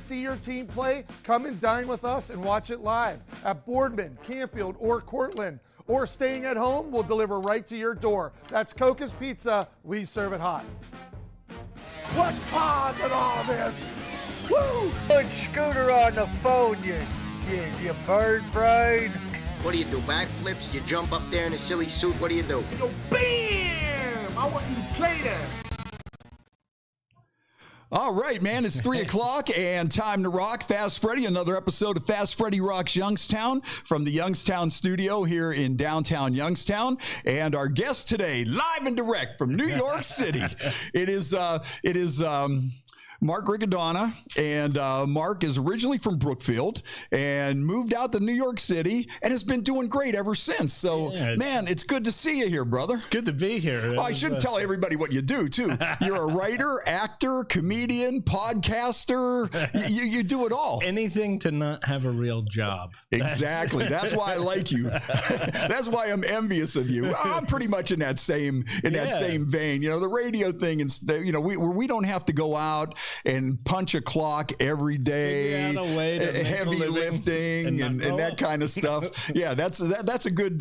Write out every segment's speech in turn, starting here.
See your team play? Come and dine with us and watch it live at Boardman, Canfield, or Cortland. Or staying at home, we'll deliver right to your door. That's Kokus Pizza. We serve it hot. Let's pause at all this. Woo! Good Scooter on the phone, you bird brain. What do you do, backflips? You jump up there in a silly suit? What do you do? Yo, bam! I want you to play that. All right, man, it's 3 o'clock and time to rock. Fast Freddie, another episode of Fast Freddie Rocks Youngstown from the Youngstown studio here in downtown Youngstown. And our guest today, live and direct from New York City, it is Mark Riccadonna, and Mark is originally from Brookfield and moved out to New York City and has been doing great ever since. So, man, it's good to see you here, brother. It's good to be here. Well, I should tell everybody what you do, too. You're a writer, actor, comedian, podcaster. You do it all. Anything to not have a real job. Exactly. That's why I like you. That's why I'm envious of you. I'm pretty much in that same vein. You know, the radio thing, and you know, we don't have to go out and punch a clock every day, heavy lifting and that kind of stuff. Yeah, that's a good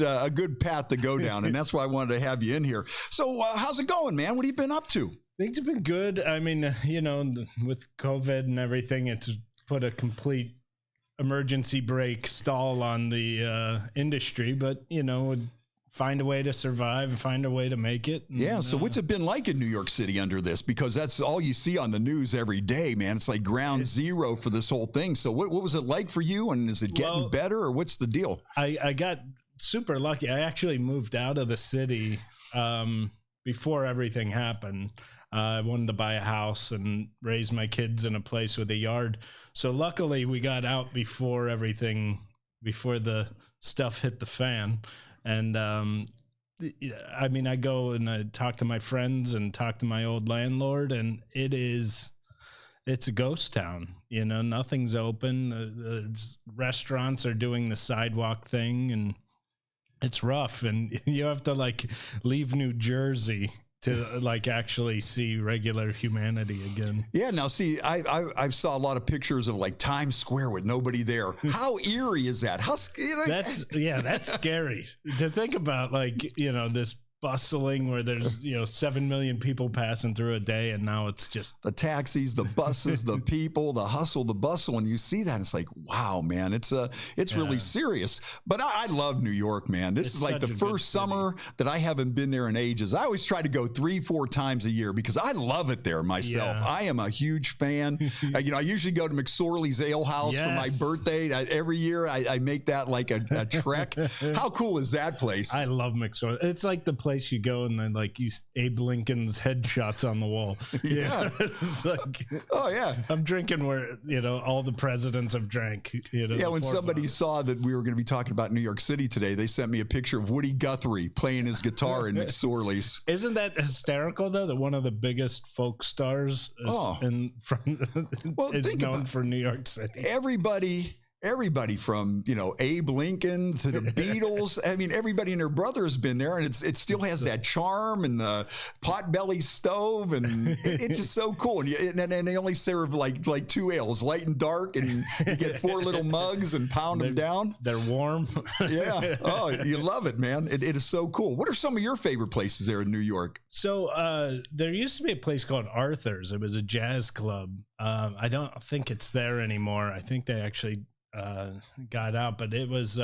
path to go down, and that's why I wanted to have you in here. So how's it going, man? What have you been up to? Things have been good. I mean, you know, with COVID and everything, it's put a complete emergency brake stall on the industry, but you know, find a way to survive, find a way to make it. And, yeah. So what's it been like in New York City under this? Because that's all you see on the news every day, man. It's like ground zero for this whole thing. So what was it like for you? And is it getting better, or what's the deal? I got super lucky. I actually moved out of the city before everything happened. I wanted to buy a house and raise my kids in a place with a yard. So luckily we got out before the stuff hit the fan. And, I mean, I go and I talk to my friends and talk to my old landlord, and it's a ghost town. You know, nothing's open. The restaurants are doing the sidewalk thing, and it's rough. And you have to like leave New Jersey to like actually see regular humanity again. Yeah. Now, see, I saw a lot of pictures of like Times Square with nobody there. How eerie is that? That's scary to think about. Like, you know, this bustling where there's, you know, 7 million people passing through a day, and now it's just the taxis, the buses, the people, the hustle, the bustle. And you see that, it's like, wow, man, it's really serious. But I love New York, man. This is like the first summer that I haven't been there in ages. I always try to go 3-4 times a year because I love it there myself. Yeah. I am a huge fan. You know, I usually go to McSorley's Ale House for my birthday. Every year I make that like a trek. How cool is that place? I love McSorley. It's like the place you go and then like you Abe Lincoln's headshots on the wall. Yeah. It's like, oh yeah, I'm drinking where, you know, all the presidents have drank. You know, yeah. When somebody saw that we were going to be talking about New York City today, they sent me a picture of Woody Guthrie playing his guitar in McSorley's. Isn't that hysterical though? That one of the biggest folk stars is known for New York City. Everybody from, you know, Abe Lincoln to the Beatles. I mean, everybody and their brother has been there, and it still has that charm and the potbelly stove, and it's just so cool. And they only serve like 2 ales, light and dark, and you get 4 little mugs and pound them down. They're warm. Yeah. Oh, you love it, man. It is so cool. What are some of your favorite places there in New York? So there used to be a place called Arthur's. It was a jazz club. I don't think it's there anymore. I think they actually got out, but it was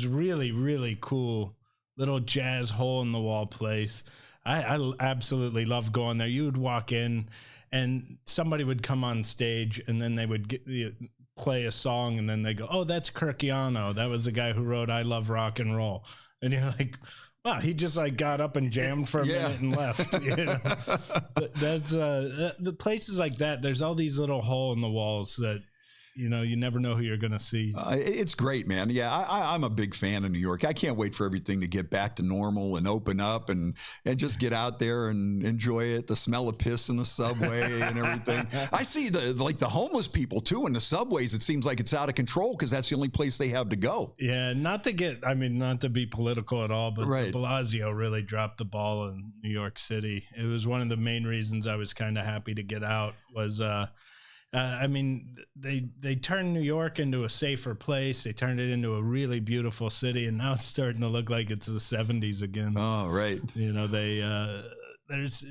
really, really cool little jazz hole in the wall place. I absolutely love going there. You would walk in and somebody would come on stage and then they would play a song and then they go, oh, that's Kirkiano. That was the guy who wrote I Love Rock and Roll. And you're like, wow, he just like got up and jammed for a minute and left. You know? That's the places like that. There's all these little hole in the walls that, you know, you never know who you're going to see. It's great, man. Yeah, I'm a big fan of New York. I can't wait for everything to get back to normal and open up and just get out there and enjoy it. The smell of piss in the subway and everything. I see the homeless people too in the subways. It seems like it's out of control because that's the only place they have to go. Yeah, not to be political at all, but de Blasio really dropped the ball in New York City. It was one of the main reasons I was kind of happy to get out was I mean, they turned New York into a safer place. They turned it into a really beautiful city, and now it's starting to look like it's the 70s again. Oh, right. You know,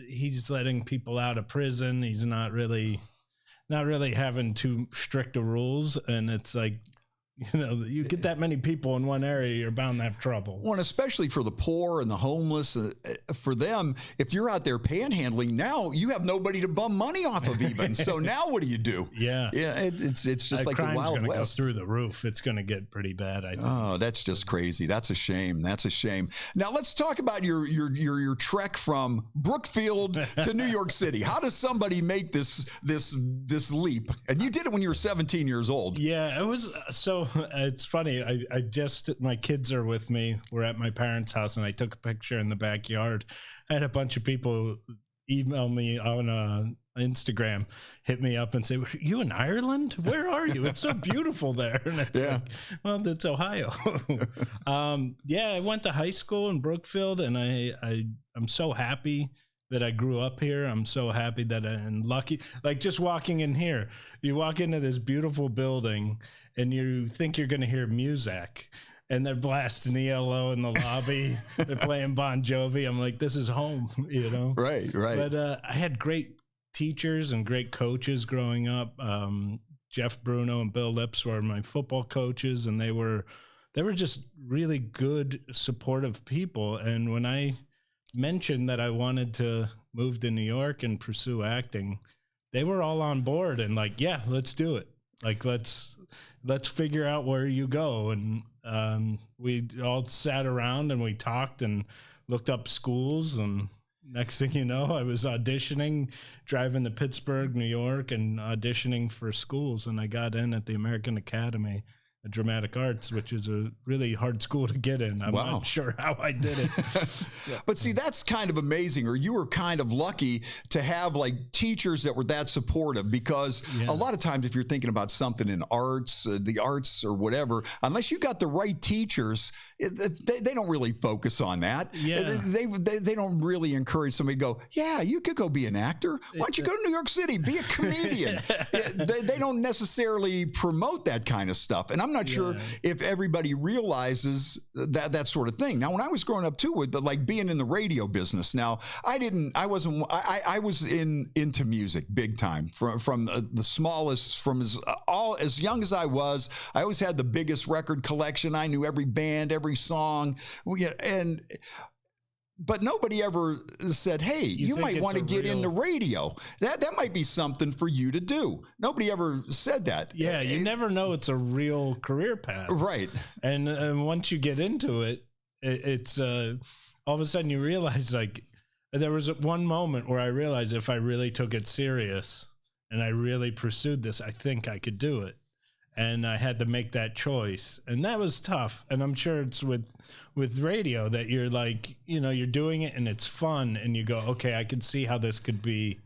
he's letting people out of prison. He's not really having too strict of rules, and it's like, you know, you get that many people in one area, you're bound to have trouble. Well, and especially for the poor and the homeless, for them, if you're out there panhandling, now you have nobody to bum money off of even. So now what do you do? Yeah. It's just like the Wild Go West. through the roof. It's going to get pretty bad, I think. Oh, that's just crazy. That's a shame. That's a shame. Now let's talk about your trek from Brookfield to New York City. How does somebody make this leap? And you did it when you were 17 years old. Yeah, it was so. It's funny. My kids are with me. We're at my parents' house, and I took a picture in the backyard. I had a bunch of people email me on Instagram, hit me up and say, "Are you in Ireland? Where are you? It's so beautiful there." And it's like, well, that's Ohio. Yeah, I went to high school in Brookfield, and I'm so happy that I grew up here. I'm so happy that I'm lucky. Like just walking in here, you walk into this beautiful building and you think you're going to hear music, and they're blasting ELO in the lobby. They're playing Bon Jovi. I'm like, this is home, you know? Right. But I had great teachers and great coaches growing up. Jeff Bruno and Bill Lips were my football coaches, and they were just really good, supportive people. And when I mentioned that I wanted to move to New York and pursue acting, they were all on board and like, yeah, let's do it. Like, let's figure out where you go. And we all sat around and we talked and looked up schools. And next thing you know, I was auditioning, driving to Pittsburgh, New York, and auditioning for schools. And I got in at the American Academy of Dramatic Arts, which is a really hard school to get in. I'm not sure how I did it. But see, that's kind of amazing, or you were kind of lucky to have like teachers that were that supportive, because a lot of times if you're thinking about something in arts, the arts or whatever, unless you got the right teachers, they don't really focus on that. Yeah. They don't really encourage somebody to go, yeah, you could go be an actor. Why don't you go to New York City, be a comedian? They don't necessarily promote that kind of stuff. And I'm not sure if everybody realizes that sort of thing. Now, when I was growing up too, with like being in the radio business, now I was into music big time from the smallest, from as young as I was. I always had the biggest record collection. I knew every band, every song, but nobody ever said, hey, you might want to get into radio. That might be something for you to do. Nobody ever said that. Yeah, you never know it's a real career path. Right. And once you get into it, it's all of a sudden you realize, like, there was one moment where I realized if I really took it serious and I really pursued this, I think I could do it. And I had to make that choice, and that was tough. And I'm sure it's with radio that you're like, you know, you're doing it and it's fun, and you go, okay, I can see how this could be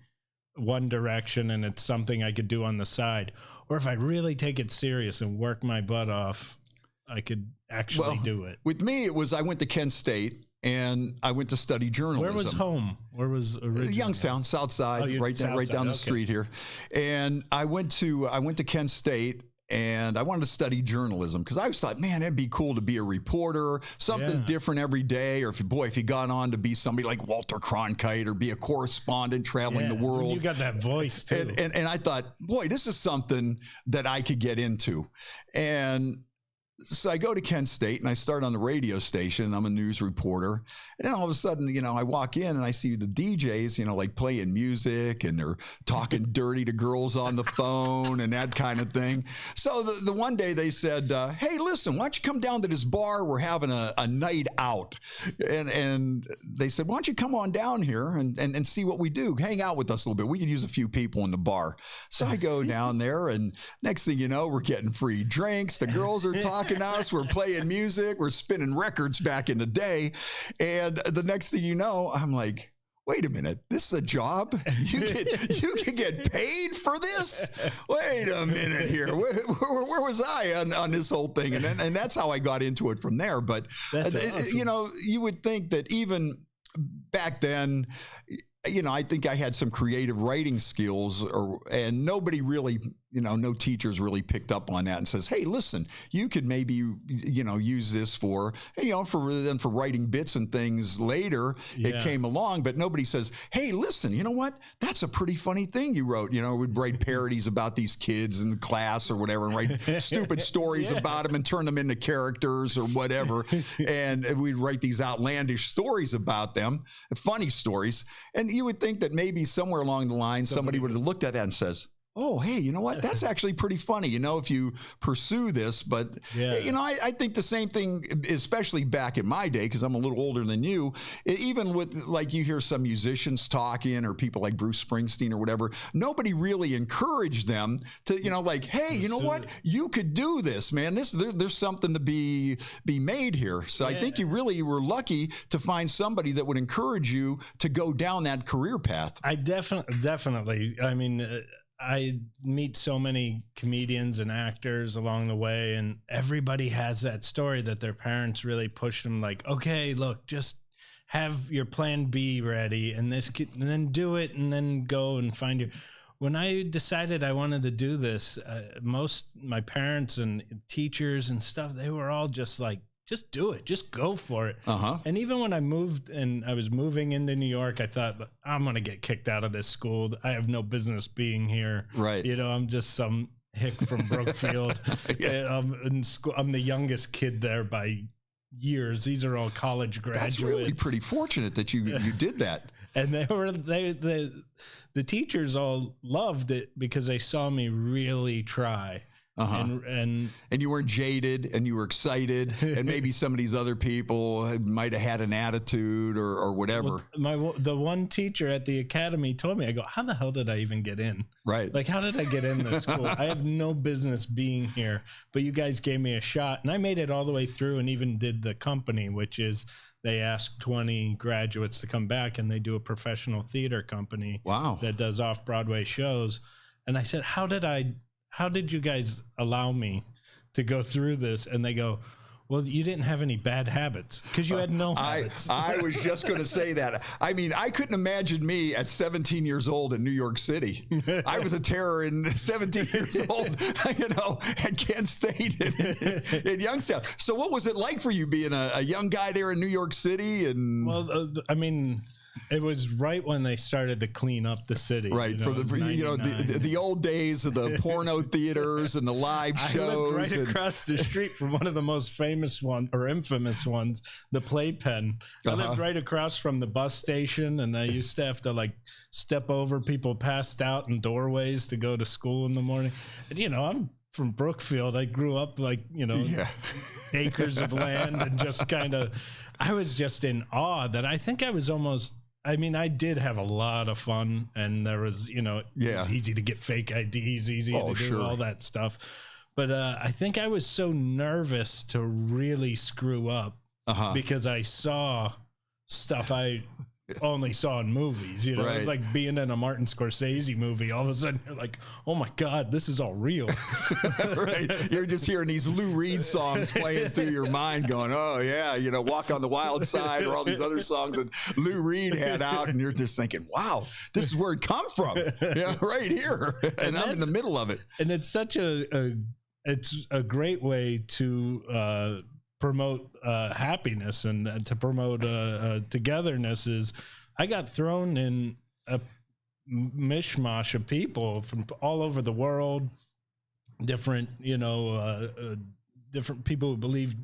one direction and it's something I could do on the side. Or if I really take it serious and work my butt off, I could actually do it. With me, it was, I went to Kent State and I went to study journalism. Where was home? Where was originally? Youngstown, South Side, right down the street here. And I went to Kent State. And I wanted to study journalism because I was thought, man, it'd be cool to be a reporter, something different every day. Or if you got on to be somebody like Walter Cronkite or be a correspondent traveling the world. You got that voice too. And I thought, boy, this is something that I could get into. And so I go to Kent State and I start on the radio station. I'm a news reporter. And then all of a sudden, you know, I walk in and I see the DJs, you know, like playing music, and they're talking dirty to girls on the phone and that kind of thing. So the one day they said, hey, listen, why don't you come down to this bar? We're having a night out. And they said, why don't you come on down here and see what we do? Hang out with us a little bit. We could use a few people in the bar. So I go down there, and next thing you know, we're getting free drinks. The girls are talking to us. We're playing music. We're spinning records back in the day. And the next thing you know, I'm like, wait a minute, this is a job? You can get paid for this? Wait a minute here. Where was I on this whole thing? And that's how I got into it from there. But, awesome. You know, you would think that even back then, I think I had some creative writing skills, and nobody really, no teachers really picked up on that and says, hey, listen, you could maybe, use this for writing bits and things later. Yeah. It came along, but nobody says, hey, listen, you know what? That's a pretty funny thing you wrote. We'd write parodies about these kids in class or whatever, and write stupid stories about them and turn them into characters or whatever. And we'd write these outlandish stories about them, funny stories. And you would think that maybe somewhere along the line, somebody would have looked at that and says, oh, hey, you know what? That's actually pretty funny, if you pursue this. But, I think the same thing, especially back in my day, because I'm a little older than you, even with, like, you hear some musicians talking or people like Bruce Springsteen or whatever, nobody really encouraged them to, like, hey, you know what? You could do this, man. There's something to be made here. So I think you really were lucky to find somebody that would encourage you to go down that career path. I definitely. I mean, I meet so many comedians and actors along the way, and everybody has that story that their parents really pushed them, like, okay, look, just have your plan B ready and then do it, and then go and find your. When I decided I wanted to do this, my parents and teachers and stuff, they were all just like, just do it. Just go for it. And even when I moved and I was moving into New York, I thought, I'm going to get kicked out of this school. I have no business being here. Right. I'm just some hick from Brookfield. And I'm in school. I'm the youngest kid there by years. These are all college graduates. That's really pretty fortunate that you did that. And the teachers all loved it because they saw me really try. And you weren't jaded, and you were excited, and maybe some of these other people might have had an attitude or whatever. The one teacher at the academy told me, I go, how the hell did I even get in? Right. Like, how did I get in this school? I have no business being here, but you guys gave me a shot, and I made it all the way through and even did the company, which is they ask 20 graduates to come back, and they do a professional theater company. Wow. That does off-Broadway shows. And I said, how did you guys allow me to go through this? And they go, well, you didn't have any bad habits because you had no habits. I was just going to say that. I mean, I couldn't imagine me at 17 years old in New York City. I was a terror in 17 years old, at Kent State in Youngstown. So what was it like for you being a young guy there in New York City? And well, it was right when they started to clean up the city. Right. The old days of the porno theaters and the live shows. I lived right across the street from one of the most famous infamous ones, the Playpen. I lived right across from the bus station, and I used to have to step over people passed out in doorways to go to school in the morning. And, I'm from Brookfield. I grew up acres of land, and just I was just in awe that I think I was almost, I did have a lot of fun, and there was, it was easy to get fake IDs, easy to do all that stuff. But I think I was so nervous to really screw up because I saw stuff I only saw in movies. Right. It was like being in a Martin Scorsese movie. All of a sudden you're like, oh my God, this is all real. Right. You're just hearing these Lou Reed songs playing through your mind going, oh yeah, Walk on the Wild Side, or all these other songs that Lou Reed had out, and you're just thinking, wow, this is where it come from. Right here. And I'm in the middle of it. And it's such it's a great way to promote happiness and to promote togetherness. Is I got thrown in a mishmash of people from all over the world, different different people who believe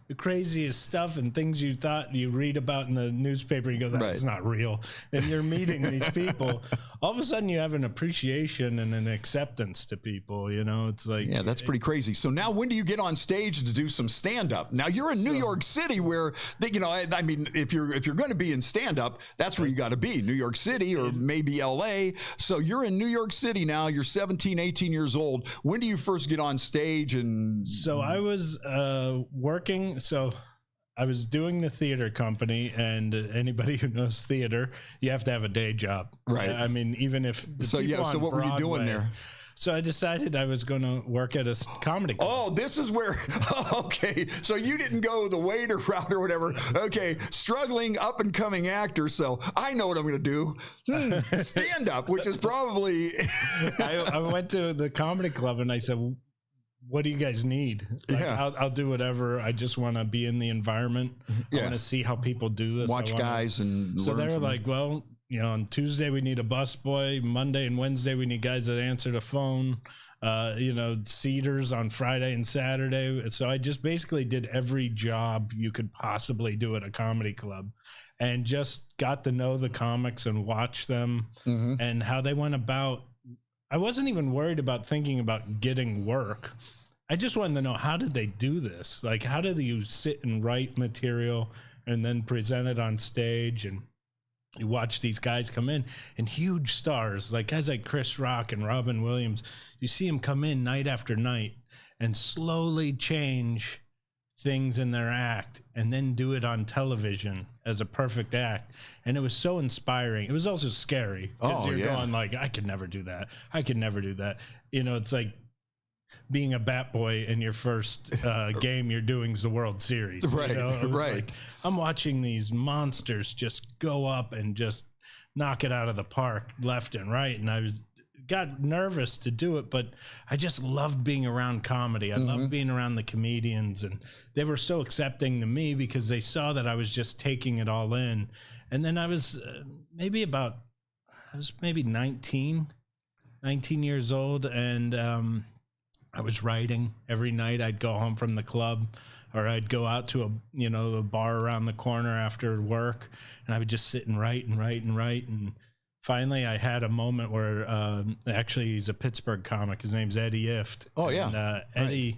the craziest stuff and things you thought you read about in the newspaper. You go, that's not real. And you're meeting these people. All of a sudden you have an appreciation and an acceptance to people. It's like, yeah, that's pretty crazy. So now when do you get on stage to do some stand up? Now you're in New York City, where if you're going to be in stand up, that's where you got to be, New York City or maybe LA. So you're in New York City now, you're 17, 18 years old. When do you first get on stage? And so I was working. So I was doing the theater company, and anybody who knows theater, you have to have a day job. Right. Even if so what were you doing there? So I decided I was going to work at a comedy club. Oh, this is where, okay. So you didn't go the waiter route or whatever. Okay. Struggling up and coming actor. So I know what I'm going to do. Stand up, which is probably. I went to the comedy club and I said, what do you guys need? Like, Yeah. I'll do whatever. I just want to be in the environment. I want to see how people do this. Watch guys and so learn they were from like, well, on Tuesday we need a busboy. Monday and Wednesday we need guys that answer the phone. Seaters on Friday and Saturday. So I just basically did every job you could possibly do at a comedy club, and just got to know the comics and watch them and how they went about. I wasn't even worried about thinking about getting work. I just wanted to know, how did they do this? Like, how do you sit and write material and then present it on stage? And you watch these guys come in, and huge stars, like guys like Chris Rock and Robin Williams. You see them come in night after night and slowly change things in their act and then do it on television as a perfect act. And it was so inspiring. It was also scary, because you're going like, I could never do that. I could never do that. It's like being a bat boy in your first game you're doing is the World Series. Right, It was right. like, I'm watching these monsters just go up and just knock it out of the park left and right. And I got nervous to do it, but I just loved being around comedy. I loved being around the comedians, and they were so accepting to me because they saw that I was just taking it all in. And then I was maybe 19 years old, and I was writing every night. I'd go home from the club, or I'd go out to a bar around the corner after work, and I would just sit and write and write and write. And finally, I had a moment where actually he's a Pittsburgh comic. His name's Eddie Ift. Oh, yeah. And Eddie,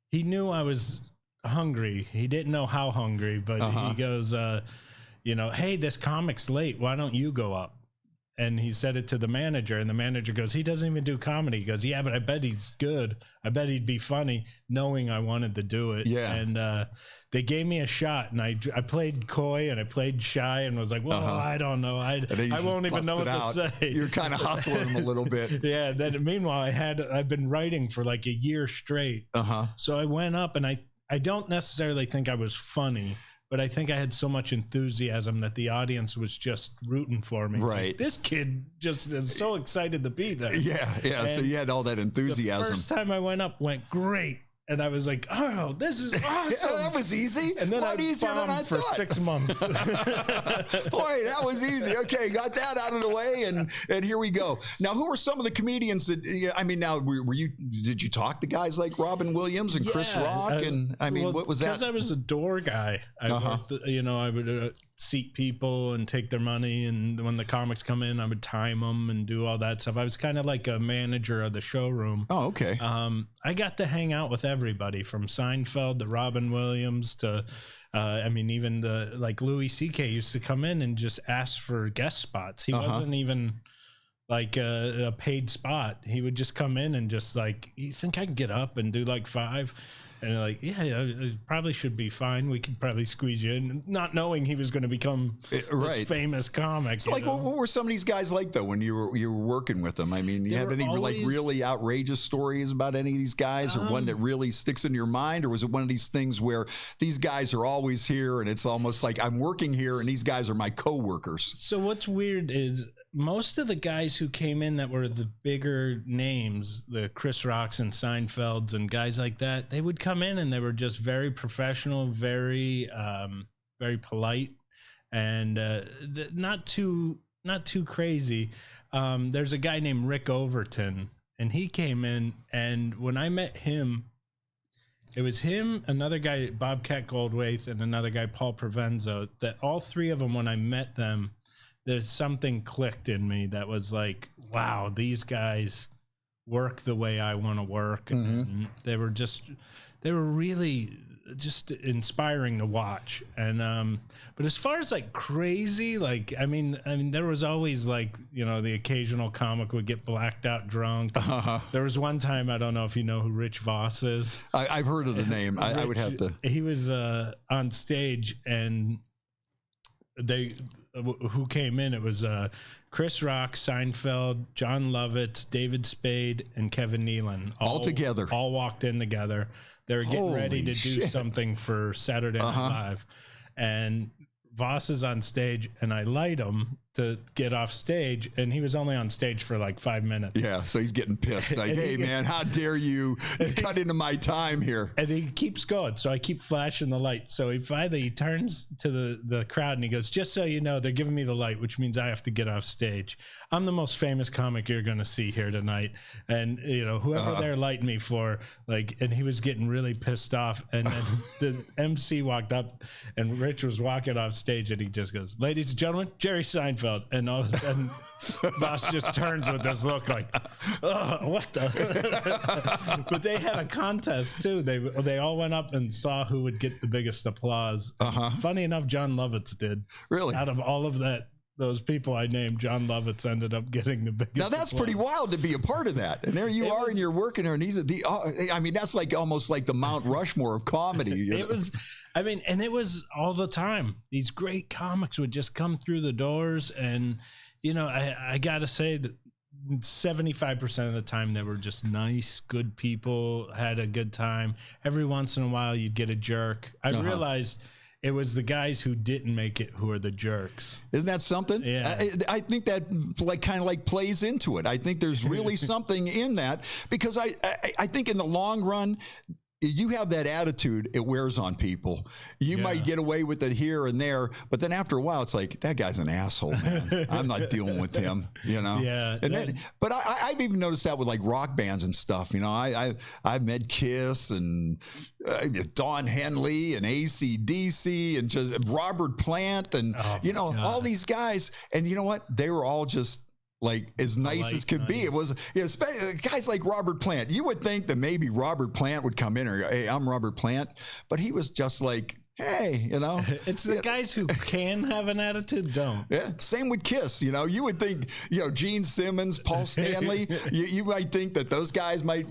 he knew I was hungry. He didn't know how hungry, but he goes, hey, this comic's late. Why don't you go up? And he said it to the manager, and the manager goes, he doesn't even do comedy. He goes, yeah, but I bet he's good. I bet he'd be funny, knowing I wanted to do it. Yeah. And they gave me a shot, and I played coy and I played shy and was like, well, I don't know. I won't even know what to say. You're kind of hustling him a little bit. Yeah. Then meanwhile, I've been writing for like a year straight. So I went up, and I don't necessarily think I was funny, but I think I had so much enthusiasm that the audience was just rooting for me. Right. Like, this kid just is so excited to be there. Yeah. And so you had all that enthusiasm. The first time I went up went great. And I was like, oh, this is awesome. That was easy. And then I easier than I bombed for thought. 6 months. Boy, that was easy. Okay, got that out of the way, and here we go. Now, who were some of the comedians that? Now were you? Did you talk to guys like Robin Williams and Chris Rock? And what was that? Because I was a door guy. I would seat people and take their money, and when the comics come in, I would time them and do all that stuff. I was kind of like a manager of the showroom. Oh, okay. I got to hang out with everybody from Seinfeld to Robin Williams to, even like Louis C.K. used to come in and just ask for guest spots. He wasn't even like a paid spot. He would just come in and just like, you think I can get up and do like 5? And like, yeah, it probably should be fine. We could probably squeeze you in, not knowing he was going to become this famous comic. So like, what were some of these guys like though when you were working with them? You have any like really outrageous stories about any of these guys, or one that really sticks in your mind, or was it one of these things where these guys are always here and it's almost like I'm working here and these guys are my coworkers? So what's weird is, most of the guys who came in that were the bigger names, the Chris Rocks and Seinfelds and guys like that, they would come in and they were just very professional, very, very polite, and not too crazy. There's a guy named Rick Overton, and he came in, and when I met him, it was him, another guy, Bobcat Goldthwait, and another guy, Paul Provenzo, that all three of them, when I met them, there's something clicked in me that was like, wow, these guys work the way I want to work. And they were really just inspiring to watch. And, but as far as like crazy, like, there was always like, the occasional comic would get blacked out drunk. There was one time, I don't know if you know who Rich Voss is. I've heard of the name. I would have to. He was on stage, and who came in, it was Chris Rock, Seinfeld, John Lovitz, David Spade, and Kevin Nealon all together. All walked in together. They were getting ready to do something for Saturday Night Live. And Voss is on stage, and I light him to get off stage, and he was only on stage for like 5 minutes. Yeah, so he's getting pissed. Like, hey, man, how dare you cut into my time here? And he keeps going, so I keep flashing the light. So he finally turns to the crowd, and he goes, just so you know, they're giving me the light, which means I have to get off stage. I'm the most famous comic you're going to see here tonight. And, you know, whoever they're lighting me for, like, and he was getting really pissed off. And then the MC walked up, and Rich was walking off stage, and he just goes, ladies and gentlemen, Jerry Seinfeld. And all of a sudden, Voss just turns with this look like, oh, what the? But they had a contest too. They all went up and saw who would get the biggest applause. Funny enough, John Lovitz did. Really? Out of all of those people I named, John Lovitz ended up getting the biggest. Now that's applause. pretty wild to be a part of that. And there you are, and you're working there, and he's I mean, that's like almost like the Mount Rushmore of comedy. It was. I mean, and it was all the time. These great comics would just come through the doors, and you know, I got to say that 75% of the time they were just nice, good people, had a good time. Every once in a while, you'd get a jerk. I realized it was the guys who didn't make it who are the jerks. Isn't that something? Yeah. I think that kind of plays into it. I think there's really something in that, because I think in the long run, you have that attitude, it wears on people. You might get away with it here and there, but then after a while, it's like, that guy's an asshole, man. I'm not dealing with him, you know? Yeah. And then, but I've even noticed that with like rock bands and stuff. You know, I've met Kiss and Don Henley and AC/DC and just Robert Plant and, all these guys. And you know what? They were all just like as nice as could be. It was, guys like Robert Plant. You would think that maybe Robert Plant would come in and go, hey, I'm Robert Plant. But he was just like, hey, you know. It's the guys who can have an attitude don't. Yeah. Same with Kiss. You know, you would think, Gene Simmons, Paul Stanley, you might think that those guys might.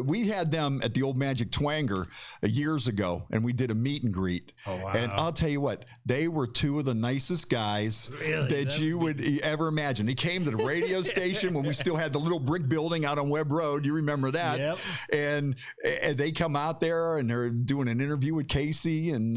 We had them at the old Magic Twanger years ago, and we did a meet and greet. Oh, wow. And I'll tell you what, they were two of the nicest guys that you would ever imagine. They came to the radio station when we still had the little brick building out on Webb Road. You remember that? Yep. And they come out there, and they're doing an interview with Casey, and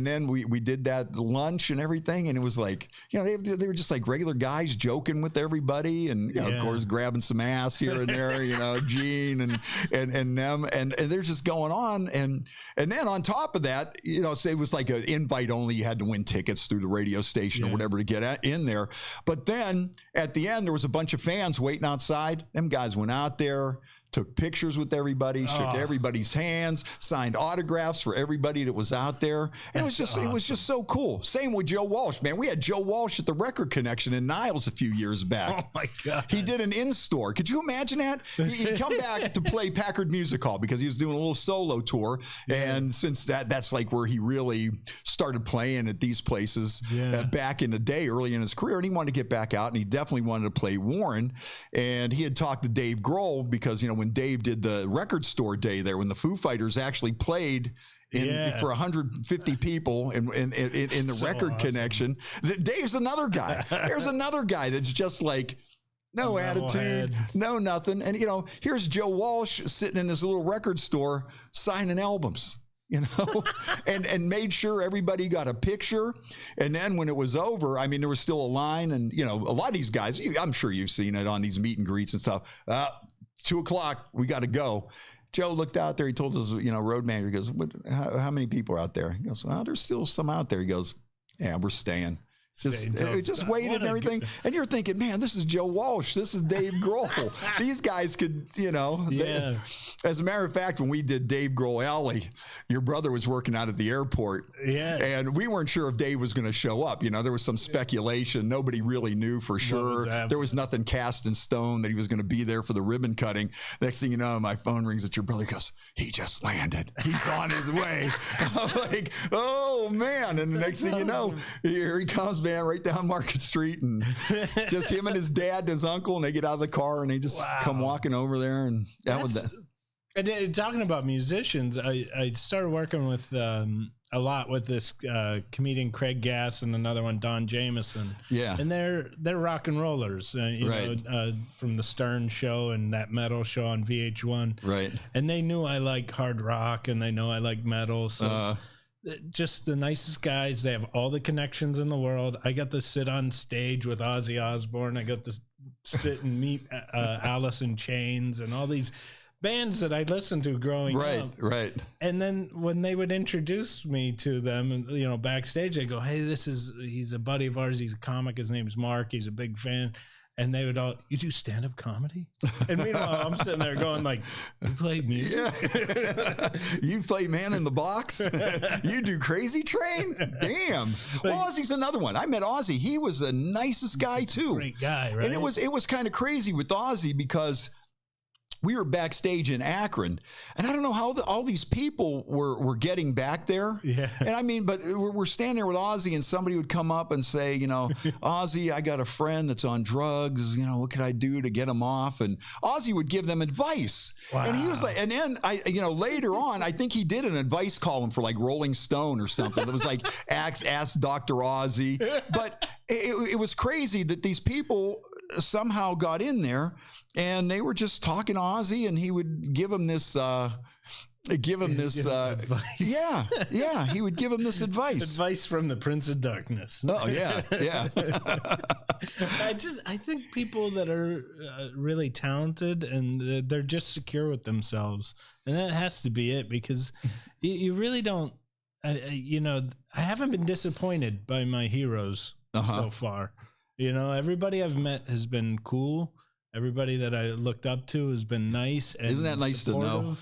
then we did that lunch and everything, and it was like, they were just like regular guys joking with everybody, and of course grabbing some ass here and there, Gene and them, and they're just going on, and then on top of that, say it was like an invite only. You had to win tickets through the radio station or whatever to get in there. But then at the end, there was a bunch of fans waiting outside. Them guys went out there, took pictures with everybody, shook everybody's hands, signed autographs for everybody that was out there. And it was just so cool. Same with Joe Walsh, man. We had Joe Walsh at the Record Connection in Niles a few years back. Oh my God. He did an in-store. Could you imagine that? He'd come back to play Packard Music Hall because he was doing a little solo tour. And since that's like where he really started playing at these places back in the day, early in his career, and he wanted to get back out, and he definitely wanted to play Warren. And he had talked to Dave Grohl because, when Dave did the record store day there, when the Foo Fighters actually played for 150 people in the Record Connection. Dave's another guy. There's another guy that's just like, no attitude, no nothing. And, here's Joe Walsh sitting in this little record store signing albums. And made sure everybody got a picture. And then when it was over, I mean, there was still a line, and, a lot of these guys, I'm sure you've seen it on these meet and greets and stuff. 2:00, we got to go. Joe looked out there. He told us, road manager, he goes, how many people are out there? He goes, there's still some out there. He goes, yeah, we're staying. Just waited and everything. And you're thinking, man, this is Joe Walsh. This is Dave Grohl. These guys could, as a matter of fact, when we did Dave Grohl Alley, your brother was working out at the airport. Yeah. And we weren't sure if Dave was going to show up. There was some speculation. Nobody really knew for sure. There was nothing cast in stone that he was going to be there for the ribbon cutting. Next thing you know, my phone rings at your brother. He goes, he just landed. He's on his way. I'm like, oh, man. And the next thing you know, here he comes, man, right down Market Street, and just him and his dad and his uncle, and they get out of the car and they just come walking over there, and that was that. And talking about musicians, I started working with a lot with this comedian Craig Gass and another one Don Jameson. Yeah, and they're rock and rollers, you know, from the Stern Show and that metal show on VH1. Right, and they knew I like hard rock and they know I like metal. So just the nicest guys. They have all the connections in the world. I got to sit on stage with Ozzy Osbourne. I got to sit and meet Alice in Chains and all these bands that I listened to growing up. Right. And then when they would introduce me to them, and you know, backstage, I go, "Hey, he's a buddy of ours. He's a comic. His name's Mark. He's a big fan." And they would all, "You do stand-up comedy?" And meanwhile, I'm sitting there going like, "You play music? Yeah. You play Man in the Box? You do Crazy Train? Damn." Well, Ozzy's another one. I met Ozzy. He was the nicest guy too. Great guy, right? And it was kind of crazy with Ozzy because we were backstage in Akron, and I don't know how all these people were getting back there. Yeah. And I mean, but we're standing there with Ozzy, and somebody would come up and say, you know, "Ozzy, I got a friend that's on drugs. You know, what could I do to get him off?" And Ozzy would give them advice. Wow. And he was like, and then later on, I think he did an advice column for like Rolling Stone or something. It was like, ask Dr. Ozzy. But it was crazy that these people somehow got in there and they were just talking to Ozzy, and he would give them this advice. Yeah, he would give him this advice. Advice from the Prince of Darkness. Oh yeah. I think people that are really talented and they're just secure with themselves, and that has to be it, because you really don't. I haven't been disappointed by my heroes so far. You know, everybody I've met has been cool. Everybody that I looked up to has been nice. And isn't that nice to know?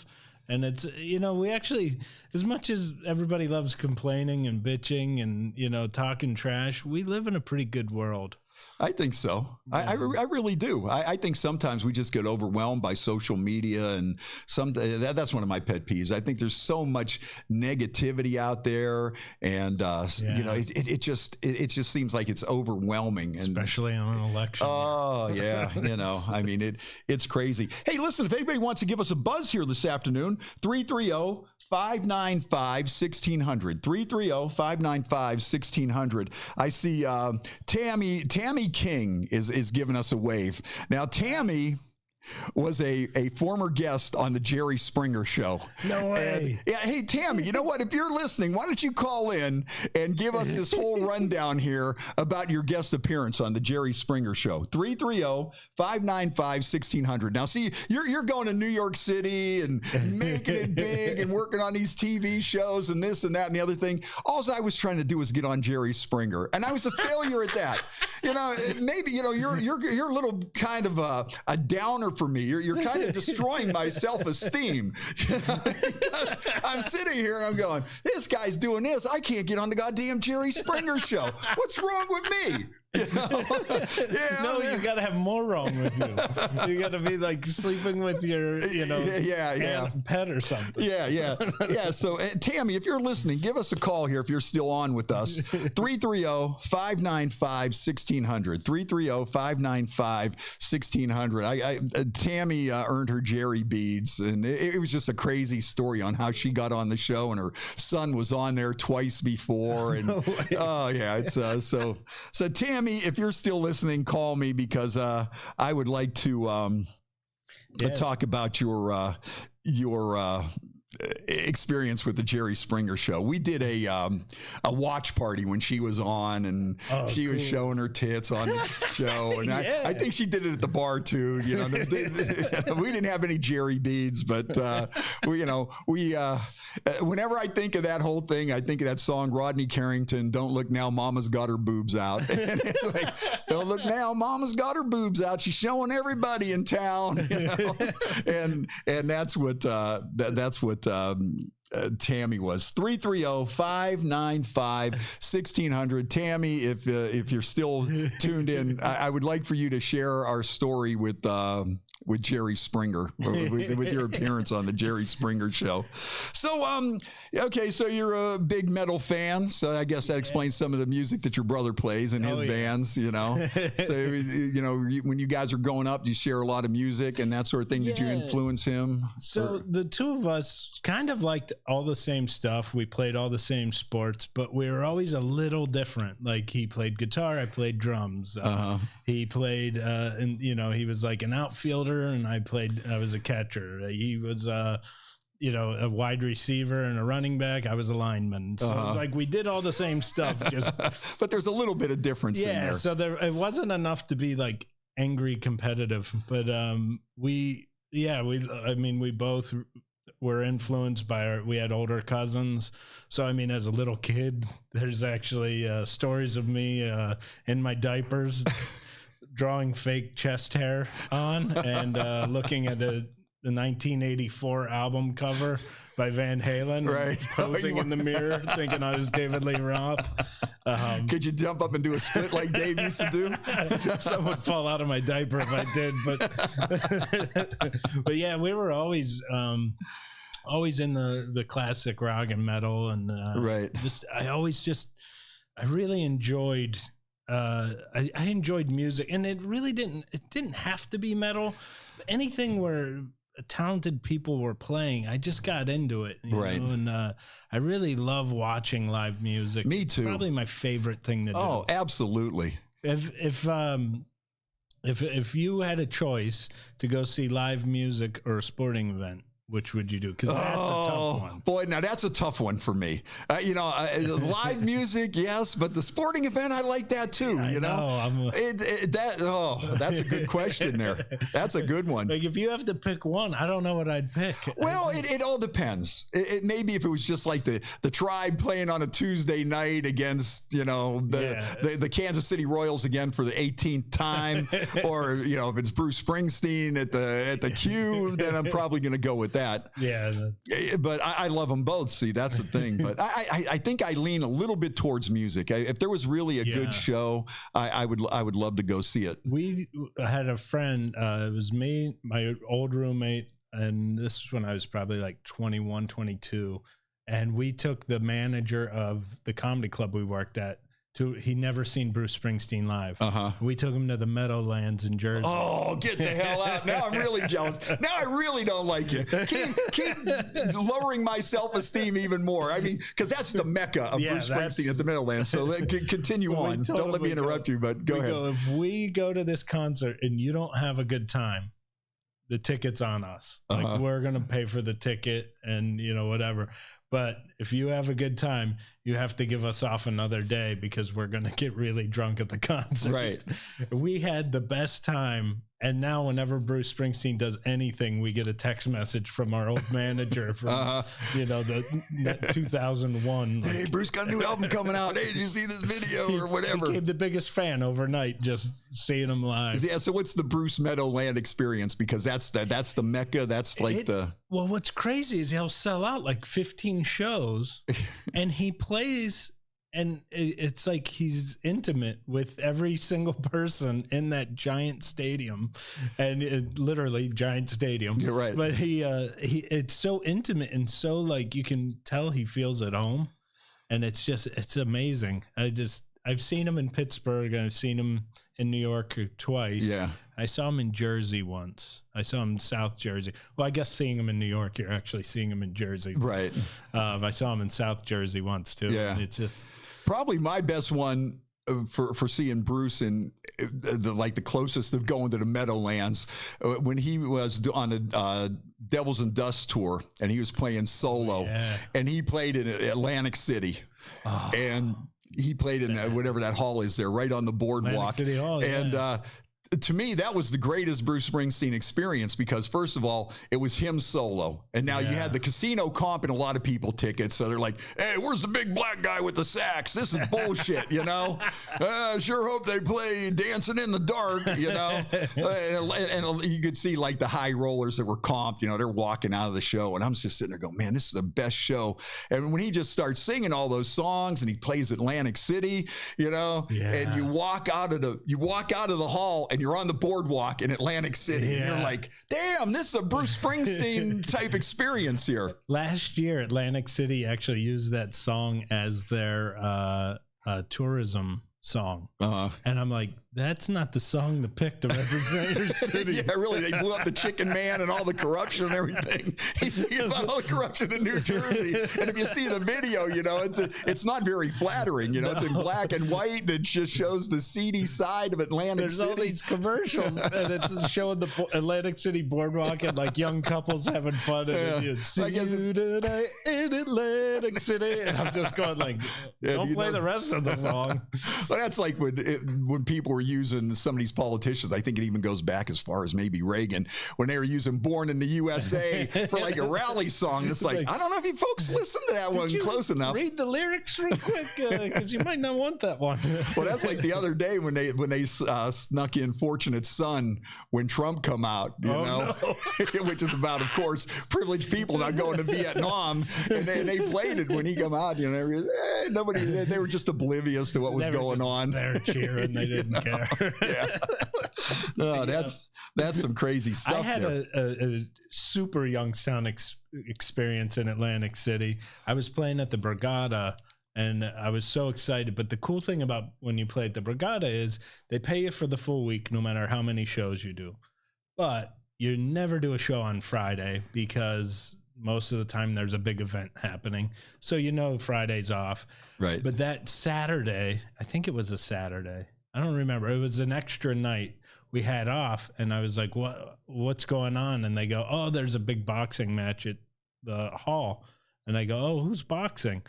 And it's, we actually, as much as everybody loves complaining and bitching and, talking trash, we live in a pretty good world. I think so. I really do. I think sometimes we just get overwhelmed by social media, and that's one of my pet peeves. I think there's so much negativity out there, and it just seems like it's overwhelming, and especially on an election. Oh yeah, I mean it's crazy. Hey, listen, if anybody wants to give us a buzz here this afternoon, 330-595-1600. 330-595-1600. I see Tammy King is giving us a wave. Now, Tammy was a former guest on the Jerry Springer Show. No way. And, hey, Tammy, you know what? If you're listening, why don't you call in and give us this whole rundown here about your guest appearance on the Jerry Springer Show. 330-595-1600. Now, see, you're going to New York City and making it big and working on these TV shows and this and that and the other thing. All I was trying to do was get on Jerry Springer, and I was a failure at that. Maybe you're a little kind of a downer for me. You're kind of destroying my self-esteem, because I'm sitting here and I'm going, this guy's doing this. I can't get on the goddamn Jerry Springer Show. What's wrong with me? You got to have more wrong with you. You got to be like sleeping with your, pet or something. Yeah. So, Tammy, if you're listening, give us a call here if you're still on with us. 330-595-1600. 330-595-1600. Tammy earned her Jerry beads, and it was just a crazy story on how she got on the show, and her son was on there twice before. And it's so Tammy, if you're still listening, call me, because I would like to talk about your experience with the Jerry Springer Show. We did a watch party when she was on, and she was showing her tits on the show, and I think she did it at the bar too. We didn't have any Jerry beads, but whenever I think of that whole thing, I think of that song, Rodney Carrington, "Don't Look Now, Mama's Got Her Boobs Out." And it's like, don't look now, Mama's got her boobs out. She's showing everybody in town, and that's what Tammy was. 330-595-1600. Tammy, if you're still tuned in, I would like for you to share our story with Jerry Springer, with your appearance on the Jerry Springer show. So, okay, so you're a big metal fan, so I guess that explains some of the music that your brother plays in his bands, you know. So, you know, when you guys are growing up, do you share a lot of music and that sort of thing? Did you influence him? So the two of us kind of liked all the same stuff. We played all the same sports, but we were always a little different. Like he played guitar, I played drums. He played, and you know, he was like an outfielder, and I was a catcher. He was, you know, a wide receiver and a running back. I was a lineman. So it's like we did all the same stuff. Just, but there's a little bit of difference in there. So it wasn't enough to be like angry competitive, but we both were influenced by we had older cousins. So, I mean, as a little kid, there's actually stories of me in my diapers drawing fake chest hair on and looking at the 1984 album cover by Van Halen, right? Posing in the mirror, thinking I was David Lee Roth. Could you jump up and do a split like Dave used to do? Some would fall out of my diaper if I did, but yeah, we were always in the classic rock and metal, and right. I really enjoyed. I enjoyed music, and it didn't have to be metal. Anything where talented people were playing, I just got into it, you know? And I really love watching live music. Me too. Probably my favorite thing to do. Oh, absolutely. If you had a choice to go see live music or a sporting event, which would you do? Because that's a tough one. Boy, now that's a tough one for me. You know, live music, yes, but the sporting event, I like that too. Yeah, you know, that's a good question there. That's a good one. Like if you have to pick one, I don't know what I'd pick. Well, it all depends. It maybe if it was just like the Tribe playing on a Tuesday night against, you know, the Kansas City Royals again for the 18th time, or you know, if it's Bruce Springsteen at the Cube, then I'm probably going to go with that. Yeah, but I love them both. See, that's the thing. But I think I lean a little bit towards music. If there was really a good show, I would love to go see it. We had a friend. It was me, my old roommate, and this is when I was probably like 21, 22. And we took the manager of the comedy club we worked at. He'd never seen Bruce Springsteen live. We took him to the Meadowlands in Jersey. Oh, get the hell out. Now I'm really jealous. Now I really don't like you. Keep lowering my self-esteem even more. I mean, because that's the mecca of Bruce Springsteen at the Meadowlands. So continue on. Don't let me interrupt you, but go ahead. If we go to this concert and you don't have a good time, the ticket's on us. Like we're going to pay for the ticket and, you know, whatever. But if you have a good time, you have to give us off another day because we're going to get really drunk at the concert. Right. We had the best time. And now whenever Bruce Springsteen does anything, we get a text message from our old manager from, you know, the 2001. Hey, Bruce got a new album coming out. Hey, did you see this video or whatever? Became the biggest fan overnight just seeing him live. Yeah, so what's the Bruce Meadowland experience? Because that's the mecca. That's like Well, what's crazy is he'll sell out like 15 shows and he plays, and it's like he's intimate with every single person in that giant stadium, and literally giant stadium. You're right. But he it's so intimate and so like you can tell he feels at home, and it's amazing. I've seen him in Pittsburgh. I've seen him in New York twice. Yeah. I saw him in Jersey once. I saw him in South Jersey. Well, I guess seeing him in New York, you're actually seeing him in Jersey. Right. I saw him in South Jersey once too. Yeah. It's just probably my best one for seeing Bruce and the closest of going to the Meadowlands when he was on the Devils and Dust tour and he was playing solo and he played in Atlantic City and he played in whatever that hall is there right on the boardwalk. City Hall, and to me, that was the greatest Bruce Springsteen experience because, first of all, it was him solo. And now you had the casino comp and a lot of people tickets. So they're like, hey, where's the big black guy with the sax? This is bullshit, you know? Sure hope they play Dancing in the Dark, you know? And you could see like the high rollers that were comped, you know, they're walking out of the show. And I'm just sitting there going, man, this is the best show. And when he just starts singing all those songs and he plays Atlantic City, you know, and you walk out of the hall and you're on the boardwalk in Atlantic City and you're like, damn, this is a Bruce Springsteen type experience here. Last year, Atlantic City actually used that song as their tourism song. And I'm like, that's not the song to pick to represent your city. Yeah, really. They blew up the Chicken Man and all the corruption and everything. He's singing about all the corruption in New Jersey. And if you see the video, you know, it's not very flattering. You know, it's in black and white. And it just shows the seedy side of Atlantic City. There's all these commercials and it's showing the Atlantic City boardwalk and like young couples having fun. And you see you tonight in Atlantic City. And I'm just going like, don't play the rest of the song. Well, that's like when people were using some of these politicians. I think it even goes back as far as maybe Reagan, when they were using Born in the USA for like a rally song. It's like, I don't know if you folks listen to that one close enough. Read the lyrics real quick because you might not want that one. Well, that's like the other day when they snuck in Fortunate Son when Trump come out, you know, which is about, of course, privileged people not going to Vietnam. And they played it when he come out, you know, nobody, they were just oblivious to what was going on. They're cheering. They didn't care. No, that's some crazy stuff. I had a super Youngstown experience in Atlantic City. I was playing at the Borgata and I was so excited. But the cool thing about when you play at the Borgata is they pay you for the full week, no matter how many shows you do. But you never do a show on Friday because most of the time there's a big event happening. So, you know, Friday's off. Right. But that Saturday, I think it was a Saturday. I don't remember. It was an extra night we had off. And I was like, what's going on? And they go, oh, there's a big boxing match at the hall. And I go, oh, who's boxing?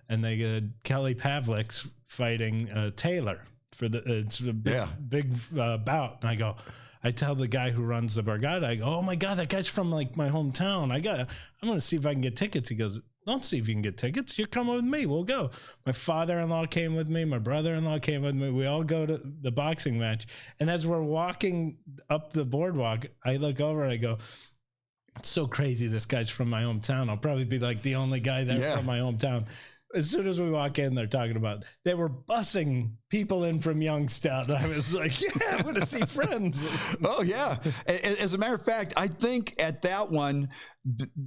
And they go, Kelly Pavlik's fighting Taylor for it's a big bout. And I tell the guy who runs the Borgata, I go, oh my God, that guy's from like my hometown. I'm going to see if I can get tickets. He goes, don't see if you can get tickets. You're coming with me. We'll go. My father-in-law came with me. My brother-in-law came with me. We all go to the boxing match. And as we're walking up the boardwalk, I look over and I go, it's so crazy. This guy's from my hometown. I'll probably be like the only guy there from my hometown. As soon as we walk in, they're talking about, they were busing people in from Youngstown. I was like, yeah, I'm going to see friends. Oh, yeah. As a matter of fact, I think at that one,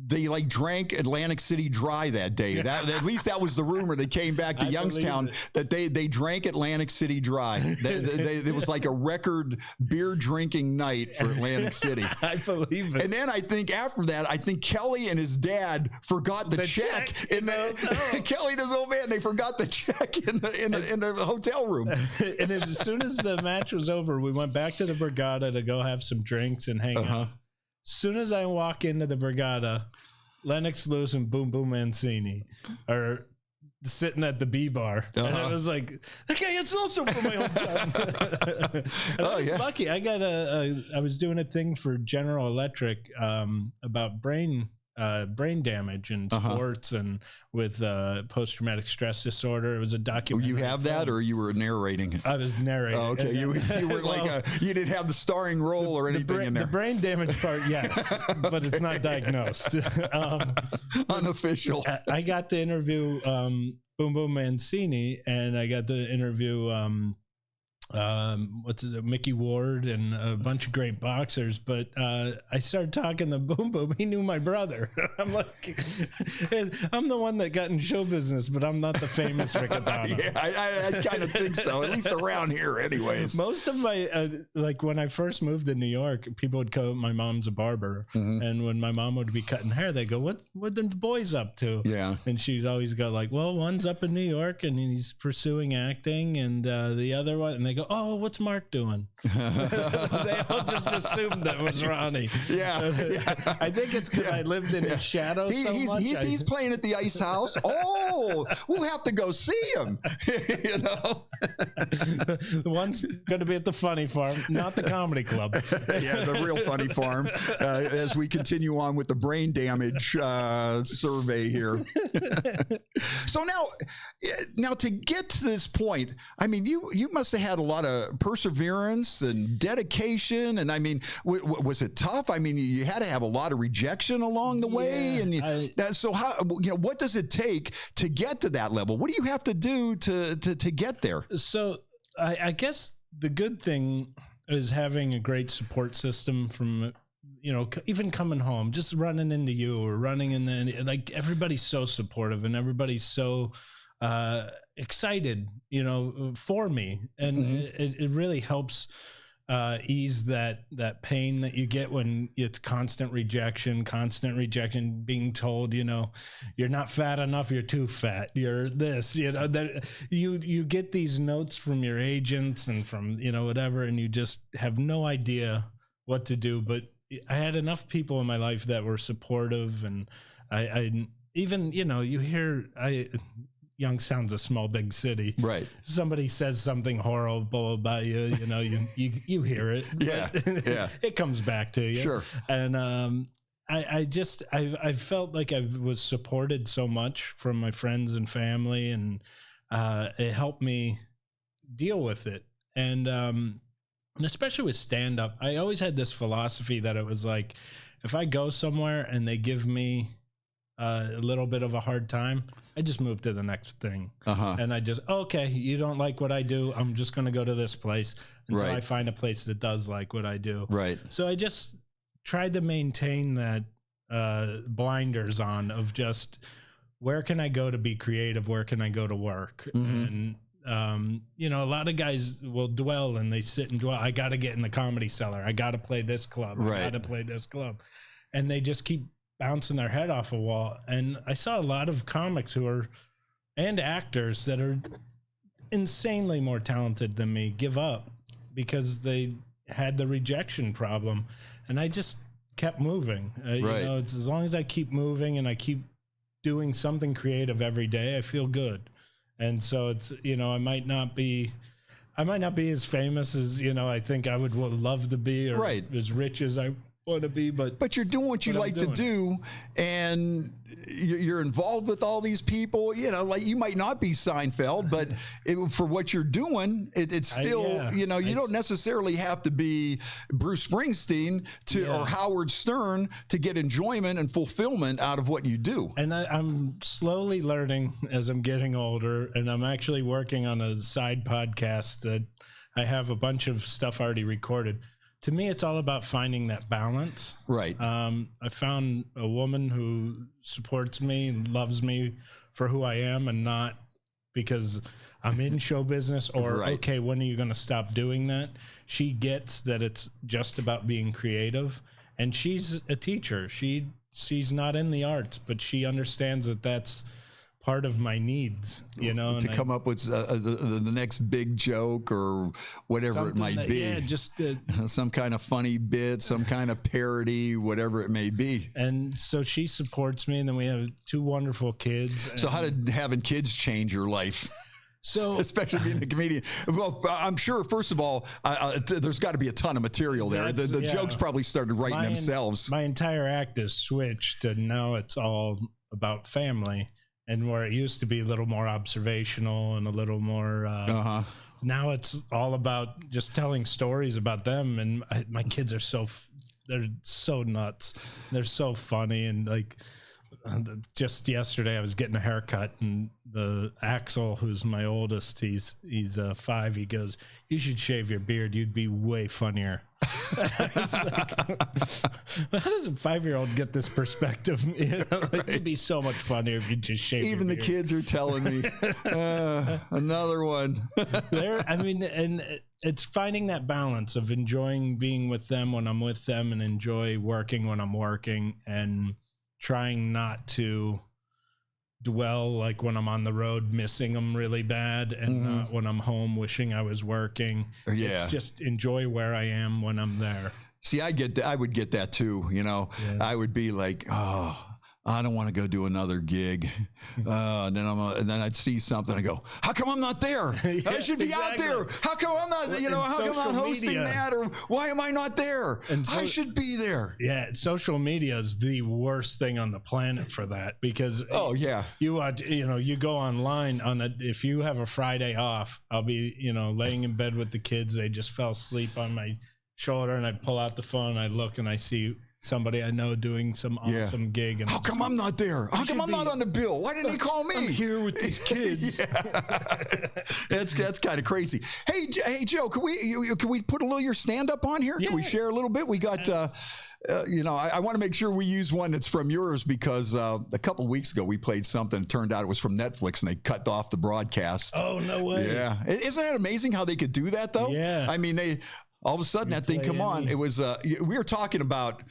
they like drank Atlantic City dry that day. At least that was the rumor. They came back to Youngstown that they drank Atlantic City dry. It was like a record beer drinking night for Atlantic City. I believe it. And then I think after that, I think Kelly and his dad forgot the check in the Kelly and his old man. They forgot the check in the hotel room. And as soon as the match was over, we went back to the Borgata to go have some drinks and hang out. As soon as I walk into the Borgata, Lennox Lewis and Boom Mancini are sitting at the B bar. And I was like, okay, it's also from my hometown. I was lucky. I was doing a thing for General Electric about brain damage in sports and with post-traumatic stress disorder. It was a documentary. You have that, or you were narrating it? I was narrating. Oh, okay, you were like you didn't have the starring role or anything in there. The brain damage part, yes, but it's not diagnosed. Unofficial. I got to interview Boom Mancini, and I got to interview Mickey Ward and a bunch of great boxers, but I started talking to Boom. He knew my brother. I'm like, I'm the one that got in show business, but I'm not the famous Riccadonna. Yeah, I kind of think so, at least around here anyways. Most of my like when I first moved to New York, people would go, my mom's a barber, and when my mom would be cutting hair, they go, what are the boys up to? Yeah. And she'd always go like, well, one's up in New York and he's pursuing acting, and the other one, and they go, go, "Oh, what's Mark doing?" They all just assumed that was Ronnie. Yeah. I think it's because I lived in his shadow so much. He's playing at the Ice House. Oh, we'll have to go see him. You know, The one's going to be at the Funny Farm, not the Comedy Club. yeah, the real Funny Farm. As we continue on with the brain damage survey here. So now to get to this point, I mean, you must have had a lot of perseverance and dedication, and I mean, was it tough? I mean, you had to have a lot of rejection along the way, and so how, what does it take to get to that level? What do you have to do to get there? So I guess the good thing is having a great support system from, even coming home, just running into you or running in the, like, everybody's so supportive and everybody's so excited, for me. And it really helps ease that pain that you get when it's constant rejection, being told, you're not fat enough, you're too fat, you're this, that you get these notes from your agents and from, whatever, and you just have no idea what to do. But I had enough people in my life that were supportive, and I even, you hear, Youngstown's a small, big city. Right. Somebody says something horrible about you, you hear it. Yeah. Yeah. It comes back to you. Sure. And I felt like I was supported so much from my friends and family, and it helped me deal with it. And especially with stand-up, I always had this philosophy that it was like, if I go somewhere and they give me a little bit of a hard time, I just move to the next thing. And I just, okay, you don't like what I do, I'm just going to go to this place until I find a place that does like what I do. Right. So I just tried to maintain that blinders on of just, where can I go to be creative? Where can I go to work? And, a lot of guys will dwell and they sit and dwell. I got to get in the Comedy Cellar. I got to play this club. I got to play this club. And they just keep bouncing their head off a wall. And I saw a lot of comics and actors that are insanely more talented than me give up because they had the rejection problem. And I just kept moving. It's as long as I keep moving and I keep doing something creative every day, I feel good. And so it's, I might not be as famous as, I think I would love to be, or as rich as I want to be, but you're doing what you like to do, and you're involved with all these people. Like, you might not be Seinfeld, but for what you're doing, it's still, you don't necessarily have to be Bruce Springsteen or Howard Stern to get enjoyment and fulfillment out of what you do. And I'm slowly learning as I'm getting older, and I'm actually working on a side podcast that I have a bunch of stuff already recorded. To me, it's all about finding that balance. Right. I found a woman who supports me and loves me for who I am, and not because I'm in show business or, okay, when are you going to stop doing that? She gets that it's just about being creative, and she's a teacher. She's not in the arts, but she understands that that's part of my needs, to come up with the next big joke or whatever it might be. Yeah, just some kind of funny bit, some kind of parody, whatever it may be. And so she supports me, and then we have 2 wonderful kids. So how did having kids change your life? So, especially being a comedian. Well, I'm sure, first of all, there's got to be a ton of material there. The jokes probably started writing themselves. My entire act is switched, and now it's all about family. And where it used to be a little more observational and a little more, now it's all about just telling stories about them. And my kids are they're so nuts. They're so funny. And like, just yesterday I was getting a haircut, and the Axel, who's my oldest, he's 5. He goes, "You should shave your beard. You'd be way funnier." Like, how does a 5-year-old get this perspective? It'd be so much funnier if you just shave. Even the kids are telling me another one. And it's finding that balance of enjoying being with them when I'm with them, and enjoy working when I'm working, and trying not to dwell, like when I'm on the road, missing them really bad, and not when I'm home, wishing I was working. Yeah. It's just enjoy where I am when I'm there. See, I get that. I would get that too. You know, I would be like, oh, I don't want to go do another gig. And then I'd see something. I go, how come I'm not there? I should be out there. How come I'm not, how come I'm not hosting that? Or why am I not there? I should be there. Yeah. Social media is the worst thing on the planet for that, because you go online if you have a Friday off, I'll be, laying in bed with the kids. They just fell asleep on my shoulder, and I pull out the phone, I look, and I see somebody I know doing some awesome gig. And how come I'm not there? How come I'm not on the bill? Why didn't he call me? I'm here with these kids. That's kind of crazy. Hey, Joe, can we put a little of your stand up on here? Yeah. Can we share a little bit? We got. I want to make sure we use one that's from yours, because a couple weeks ago we played something. It turned out it was from Netflix, and they cut off the broadcast. Oh, no way. Yeah. Isn't that amazing how they could do that, though? Yeah. I mean, all of a sudden that thing come on. It was we were talking about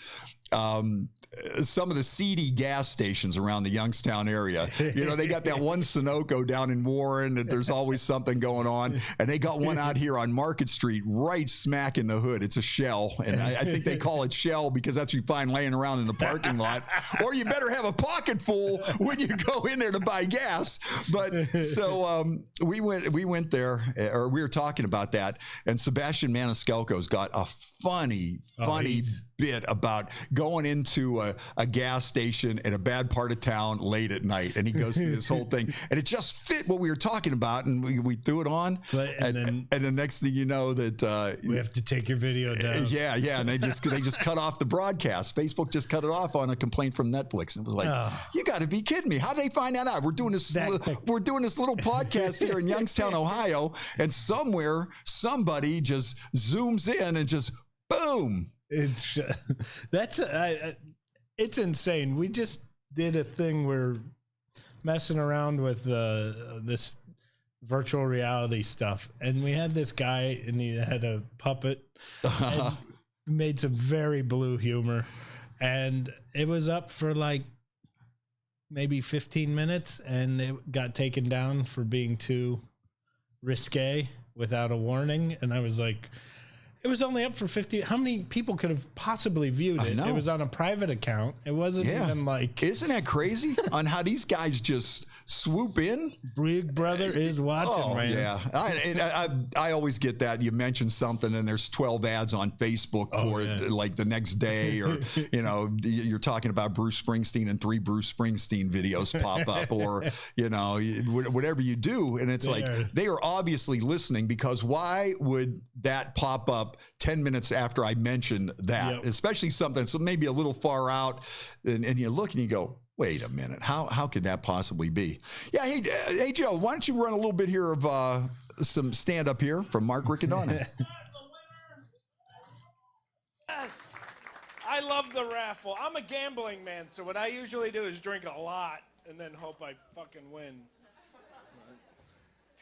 some of the seedy gas stations around the Youngstown area. They got that one Sunoco down in Warren that there's always something going on, and they got one out here on Market Street, right smack in the hood. It's a Shell, and I think they call it Shell because that's what you find laying around in the parking lot. Or you better have a pocket full when you go in there to buy gas. But so we went there, or we were talking about that, and Sebastian Maniscalco's got a funny bit about going into a gas station in a bad part of town late at night, and he goes through this whole thing, and it just fit what we were talking about, and we threw it on, and the next thing you know that we have to take your video down. And they just cut off the broadcast. Facebook just cut it off on a complaint from Netflix, and it was like, you got to be kidding me! How did they find that out? We're doing this little podcast here in Youngstown, Ohio, and somebody just zooms in and just boom. It's insane. We just did a thing where messing around with this virtual reality stuff, and we had this guy, and he had a puppet and made some very blue humor, and it was up for like maybe 15 minutes, and it got taken down for being too risque without a warning. And I was like, it was only up for 50. How many people could have possibly viewed it? It was on a private account. It wasn't even like... Isn't that crazy on how these guys just swoop in? Big Brother is watching, man. Yeah. I always get that. You mention something and there's 12 ads on Facebook for it, like the next day, or, you're talking about Bruce Springsteen and 3 Bruce Springsteen videos pop up, or, whatever you do. And it's they are obviously listening, because why would that pop up 10 minutes after I mentioned that, especially something so maybe a little far out, and you look and you go, wait a minute, how could that possibly be? Yeah, hey Joe, why don't you run a little bit here of some stand up here from Mark Riccadonna? Yes, I love the raffle. I'm a gambling man, so what I usually do is drink a lot and then hope I fucking win.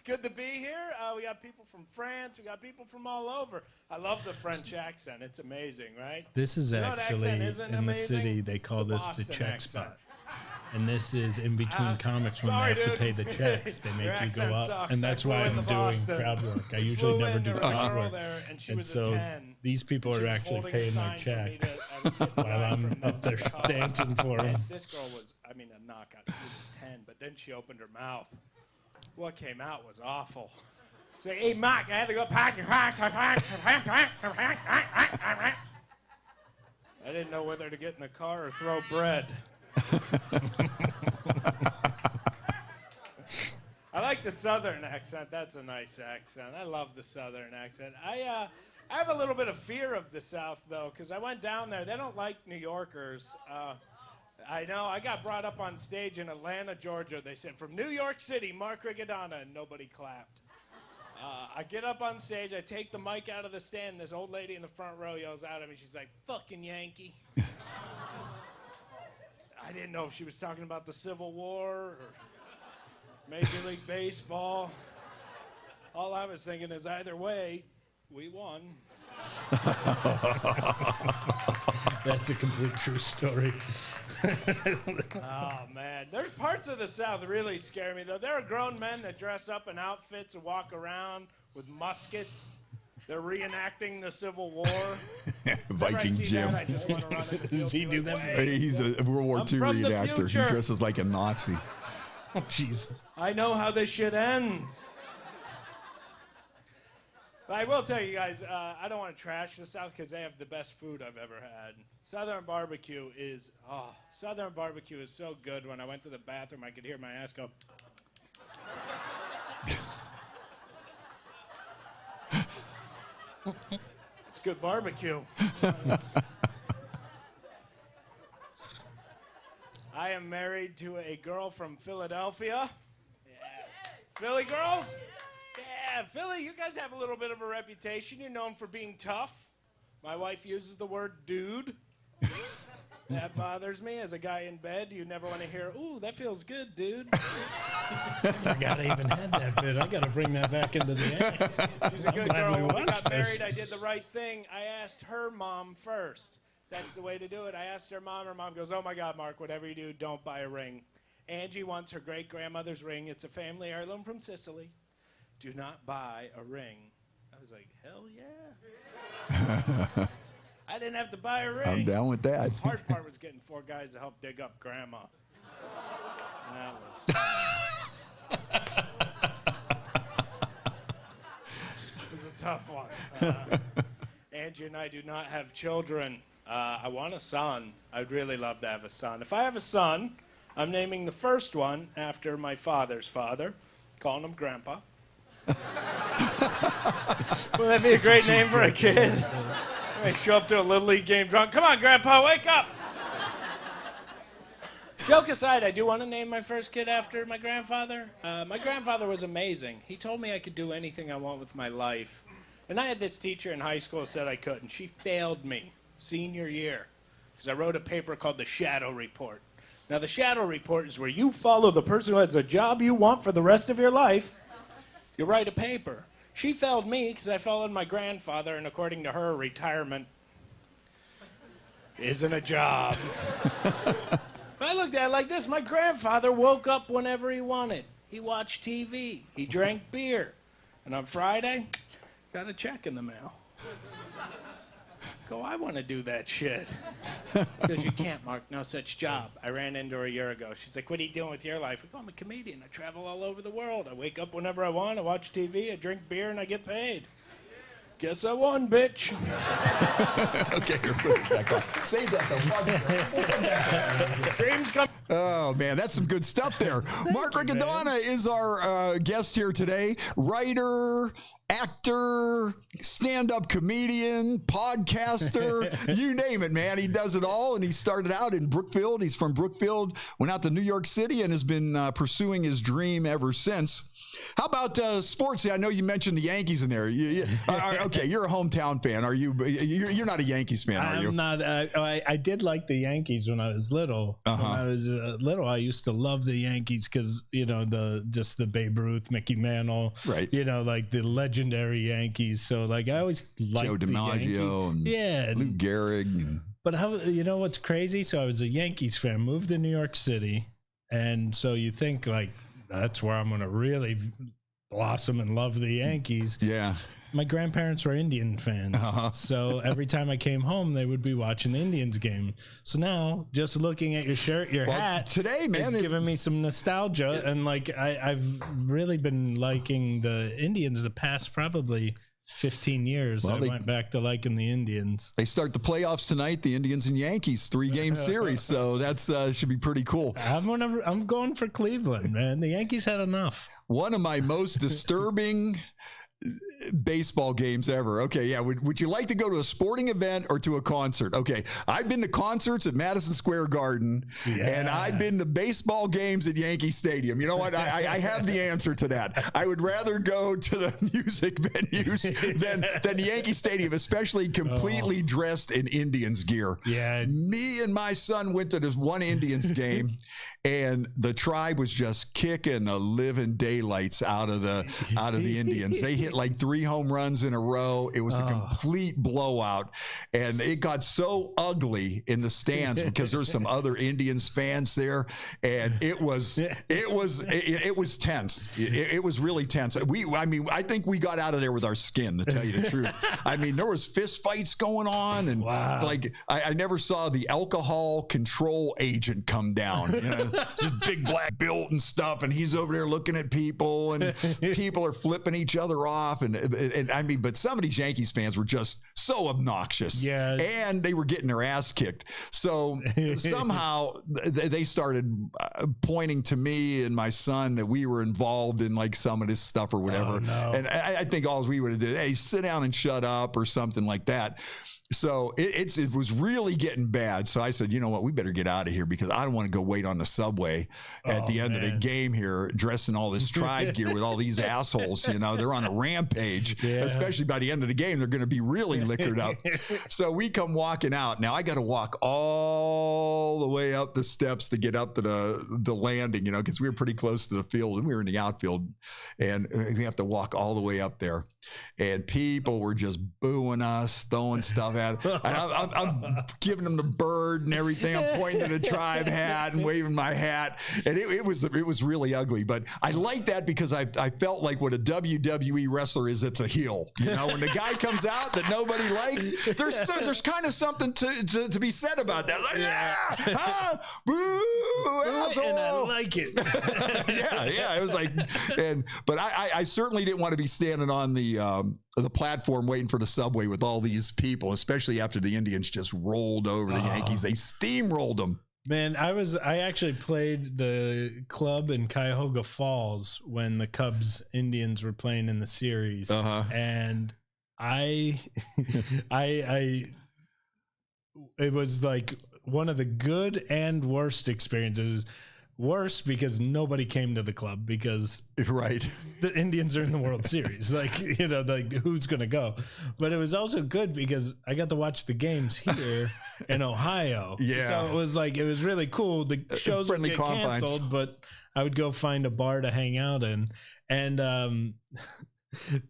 Good to be here. We got people from France. We got people from all over. I love the French accent. It's amazing, right? This is actually in the city. They call this the check spot. And this is in between comics when they have to pay the checks. They make you go up. Sucks. And that's why I'm doing crowd work. I usually never do crowd work. And so these people are actually paying their check while I'm up there dancing for them. This girl was, a knockout. She was a 10, but then she opened her mouth. What came out was awful. She's like, hey, Mark, I had to go pack. I didn't know whether to get in the car or throw bread. I like the Southern accent. That's a nice accent. I love the Southern accent. I have a little bit of fear of the South, though, because I went down there. They don't like New Yorkers. I know. I got brought up on stage in Atlanta, Georgia. They said, from New York City, Mark Riccadonna, and nobody clapped. I get up on stage. I take the mic out of the stand. This old lady in the front row yells out at me. She's like, fucking Yankee. I didn't know if she was talking about the Civil War or Major League Baseball. All I was thinking is, either way, we won. That's a complete true story. Oh, man. There's parts of the South that really scare me, though. There are grown men that dress up in outfits and walk around with muskets. They're reenacting the Civil War. Viking Jim. I just want to run in the Does he do that? He's a World War II from the reenactor. He future. dresses like a Nazi. Oh, Jesus. I know how this shit ends. But I will tell you guys, I don't want to trash the South because they have the best food I've ever had. Southern barbecue is so good. When I went to the bathroom, I could hear my ass go. It's good barbecue. I am married to a girl from Philadelphia. Yeah. Philly girls? Yeah, Philly, you guys have a little bit of a reputation. You're known for being tough. My wife uses the word dude. That bothers me as a guy in bed. You never want to hear, ooh, that feels good, dude. I forgot I even had that bit. I got to bring that back into the act. She's a good girl. When we got married, I did the right thing. I asked her mom first. That's the way to do it. I asked her mom. Her mom goes, oh, my God, Mark, whatever you do, don't buy a ring. Angie wants her great-grandmother's ring. It's a family heirloom from Sicily. Do not buy a ring. I was like, hell yeah. I didn't have to buy a ring. I'm down with that. The hard part was getting 4 guys to help dig up Grandma. That was a tough one. Angie and I do not have children. I want a son. I'd really love to have a son. If I have a son, I'm naming the first one after my father's father, calling him Grandpa. Wouldn't that be a great name for a kid? I show up to a Little League game drunk. Come on, Grandpa, wake up! Joke aside, I do want to name my first kid after my grandfather. My grandfather was amazing. He told me I could do anything I want with my life. And I had this teacher in high school who said I couldn't. She failed me senior year because I wrote a paper called the Shadow Report. Now, the Shadow Report is where you follow the person who has a job you want for the rest of your life. You write a paper. She failed me because I followed my grandfather, and according to her, retirement isn't a job. But I looked at it like this. My grandfather woke up whenever he wanted. He watched TV. He drank beer. And on Friday, got a check in the mail. Go, I want to do that shit. Because you can't, Mark, no such job. I ran into her a year ago. She's like, what are you doing with your life? I go, I'm a comedian. I travel all over the world. I wake up whenever I want. I watch TV. I drink beer, and I get paid. Guess I won, bitch. Okay, your foot's back on. Save that, though. Dreams come. Oh, man, that's some good stuff there. Mark Riccadonna is our guest here today. Writer, actor, stand-up comedian, podcaster, you name it, man. He does it all, and he started out in Brookfield. He's from Brookfield, went out to New York City, and has been pursuing his dream ever since. How about sports? I know you mentioned the Yankees in there. Okay, you're a hometown fan. Are you? You're not a Yankees fan, are you? I'm not. I did like the Yankees when I was little. When I was little, I used to love the Yankees because just the Babe Ruth, Mickey Mantle, right? Like the legendary Yankees. So like I always liked Joe DiMaggio and Lou Gehrig. But what's crazy? So I was a Yankees fan, moved to New York City, and so you think like that's where I'm going to really blossom and love the Yankees. Yeah. My grandparents were Indian fans. So every time I came home, they would be watching the Indians game. So now just looking at your shirt, your hat today, man, it's giving me some nostalgia. And like, I've really been liking the Indians the past probably 15 years. I went back to liking the Indians. They start the playoffs tonight, the Indians and Yankees, 3-game series. So that's should be pretty cool. I'm going for Cleveland, man. The Yankees had enough. One of my most disturbing baseball games ever. Okay, yeah. Would you like to go to a sporting event or to a concert? Okay, I've been to concerts at Madison Square Garden, and I've been to baseball games at Yankee Stadium. You know what? I have the answer to that. I would rather go to the music venues than Yankee Stadium, especially completely dressed in Indians gear. Yeah. Me and my son went to this one Indians game, and the tribe was just kicking the living daylights out of the Indians. They hit hit like 3 home runs in a row. It was a complete blowout, and it got so ugly in the stands because there were some other Indians fans there, and it was tense. It was really tense. I think we got out of there with our skin, to tell you the truth. I mean, there was fist fights going on, and like I never saw the alcohol control agent come down. You know, just big black built and stuff, and he's over there looking at people, and people are flipping each other off, and I mean, but some of these Yankees fans were just so obnoxious, and they were getting their ass kicked. So somehow they started pointing to me and my son that we were involved in like some of this stuff or whatever. And I think all we would have did, hey, sit down and shut up or something like that. So it was really getting bad. So I said, you know what, we better get out of here because I don't want to go wait on the subway at the end of the game here, dressed in all this tribe gear with all these assholes. You know, they're on a rampage, especially by the end of the game. They're going to be really liquored up. So we come walking out. Now I got to walk all the way up the steps to get up to the landing, you know, because we were pretty close to the field and we were in the outfield, and we have to walk all the way up there. And people were just booing us, throwing stuff at it. I'm giving them the bird and everything. I'm pointing to the tribe hat and waving my hat. And it was really ugly. But I like that because I felt like what a WWE wrestler is, it's a heel. You know, when the guy comes out that nobody likes, there's kind of something to be said about that. Like, boo, asshole. And I like it. yeah. It was like, but I certainly didn't want to be standing on the platform waiting for the subway with all these people, especially after the Indians just rolled over the Yankees. They steamrolled them. Man, I actually played the club in Cuyahoga Falls when the Cubs Indians were playing in the series. And it was like one of the good and worst experiences. Worse because nobody came to the club because the Indians are in the World Series. Like, you know, like who's going to go? But it was also good because I got to watch the games here in Ohio. So it was really cool. The shows would get canceled, but I would go find a bar to hang out in. And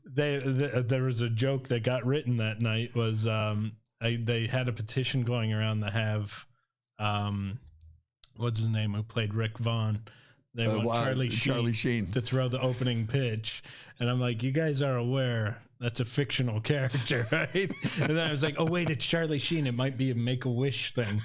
there was a joke that got written that night was they had a petition going around to have what's his name, who played Rick Vaughn. They want Charlie Sheen to throw the opening pitch. And I'm like, you guys are aware that's a fictional character, right? And then I was like, oh, wait, it's Charlie Sheen. It might be a Make-A-Wish thing.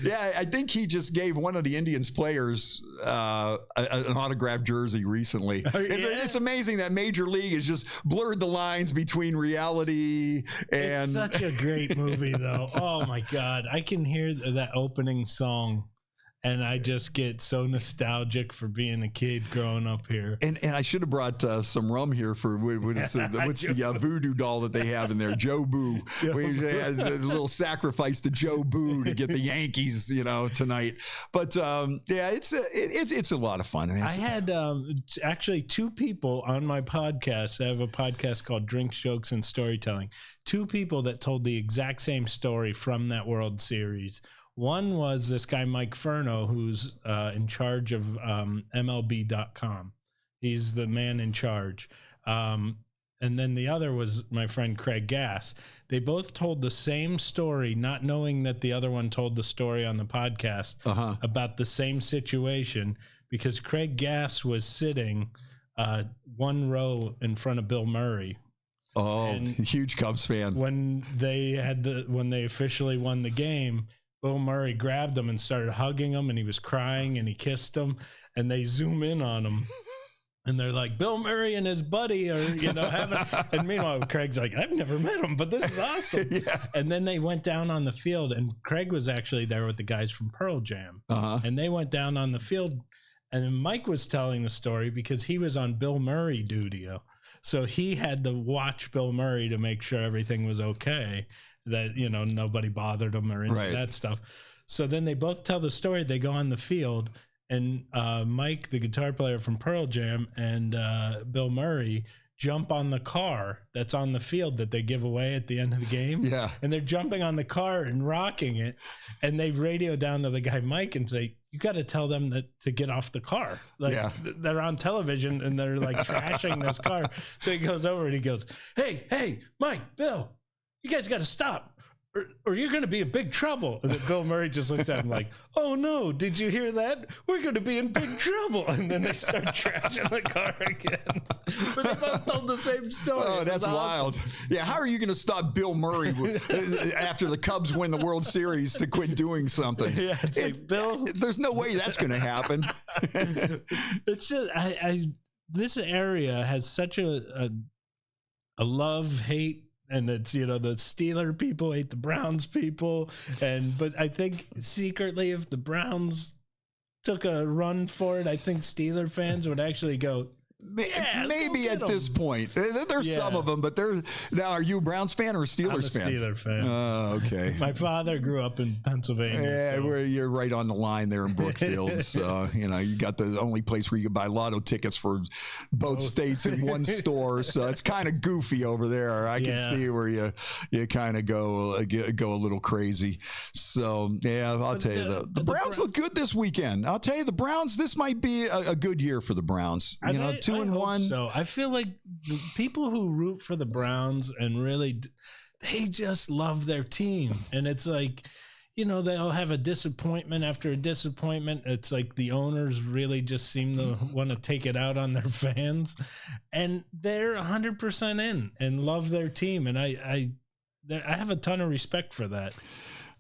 Yeah, I think he just gave one of the Indians players an autographed jersey recently. It's amazing that Major League has just blurred the lines between reality and... It's such a great movie, though. Oh, my God. I can hear that opening song, and I just get so nostalgic for being a kid growing up here. And I should have brought some rum here for what's the voodoo doll that they have in there, Joe Boo. We had a little sacrifice to Joe Boo to get the Yankees, you know, tonight. But it's a lot of fun. I had actually 2 people on my podcast. I have a podcast called Drinks, Jokes, and Storytelling. 2 people that told the exact same story from that World Series. One was this guy, Mike Furno, who's in charge of MLB.com. He's the man in charge. And then the other was my friend Craig Gass. They both told the same story, not knowing that the other one told the story on the podcast about the same situation, because Craig Gass was sitting 1 row in front of Bill Murray. Oh, and huge Cubs fan. When they officially won the game, Bill Murray grabbed him and started hugging him, and he was crying, and he kissed him, and they zoom in on him, and they're like, Bill Murray and his buddy are, you know, having, and meanwhile, Craig's like, I've never met him, but this is awesome. And then they went down on the field, and Craig was actually there with the guys from Pearl Jam, and they went down on the field, and Mike was telling the story because he was on Bill Murray duty. So he had to watch Bill Murray to make sure everything was okay, that, you know, nobody bothered him or any of that stuff. So then they both tell the story. They go on the field, and Mike, the guitar player from Pearl Jam, and Bill Murray jump on the car that's on the field that they give away at the end of the game. And they're jumping on the car and rocking it. And they radio down to the guy, Mike, and say, you got to tell them to get off the car. Like they're on television and they're like trashing this car. So he goes over and he goes, hey, Mike, Bill, you guys got to stop. Or you're going to be in big trouble. And then Bill Murray just looks at him like, oh no, did you hear that? We're going to be in big trouble. And then they start trashing the car again. But they both told the same story. Oh, that's wild. Yeah, how are you going to stop Bill Murray after the Cubs win the World Series to quit doing something? Yeah, it's like, Bill. There's no way that's going to happen. It's just, this area has such a love-hate. And it's, the Steeler people hate the Browns people. But I think secretly, if the Browns took a run for it, I think Steeler fans would actually go, maybe at this point. There's some of them, but now, are you a Browns fan or a Steelers fan? I'm a Steeler fan. Oh, okay. My father grew up in Pennsylvania. Yeah, so. You're right on the line there in Brookfield. So, you got the only place where you can buy lotto tickets for both states in one store. So it's kind of goofy over there. I can see where you kind of go a little crazy. So, I'll tell you, the Browns look good this weekend. I'll tell you, the Browns, this might be a good year for the Browns. 2-1. So I feel like the people who root for the Browns and really, they just love their team. And it's like, they'll have a disappointment after a disappointment. It's like the owners really just seem to want to take it out on their fans. And they're 100% in and love their team. And I have a ton of respect for that.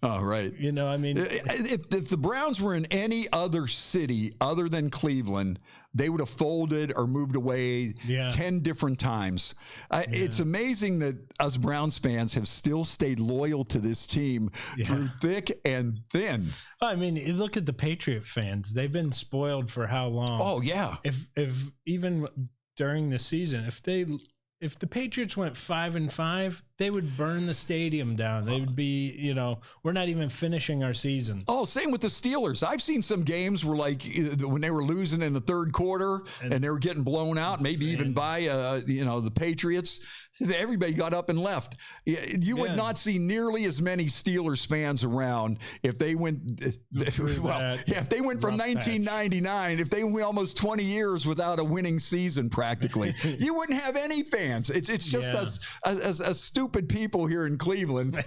Oh, right. If the Browns were in any other city other than Cleveland, they would have folded or moved away 10 different times. It's amazing that us Browns fans have still stayed loyal to this team through thick and thin. You look at the Patriot fans. They've been spoiled for how long? Oh, yeah. If even during the season, if the Patriots went 5-5, they would burn the stadium down. They would be, we're not even finishing our season. Oh, same with the Steelers. I've seen some games where, like, when they were losing in the third quarter and they were getting blown out, maybe even by, the Patriots, everybody got up and left. You would not see nearly as many Steelers fans around if they went, if they went from 1999, if they went almost 20 years without a winning season practically, you wouldn't have any fans. It's just as stupid people here in Cleveland, but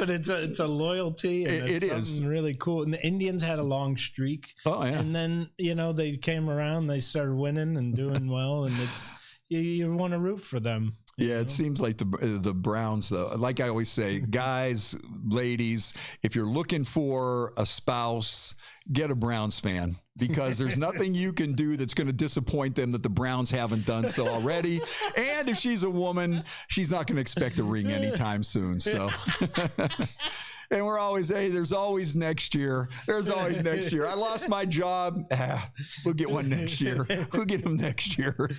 it's a loyalty. And it is really cool. And the Indians had a long streak. Oh yeah. And then they came around, they started winning and doing well, and it's you want to root for them. It seems like the Browns, though. Like I always say, guys, ladies, if you're looking for a spouse, get a Browns fan, because there's nothing you can do that's going to disappoint them that the Browns haven't done so already. And if she's a woman, she's not going to expect a ring anytime soon. So. And we're always, there's always next year. There's always next year. I lost my job. We'll get one next year. We'll get them next year.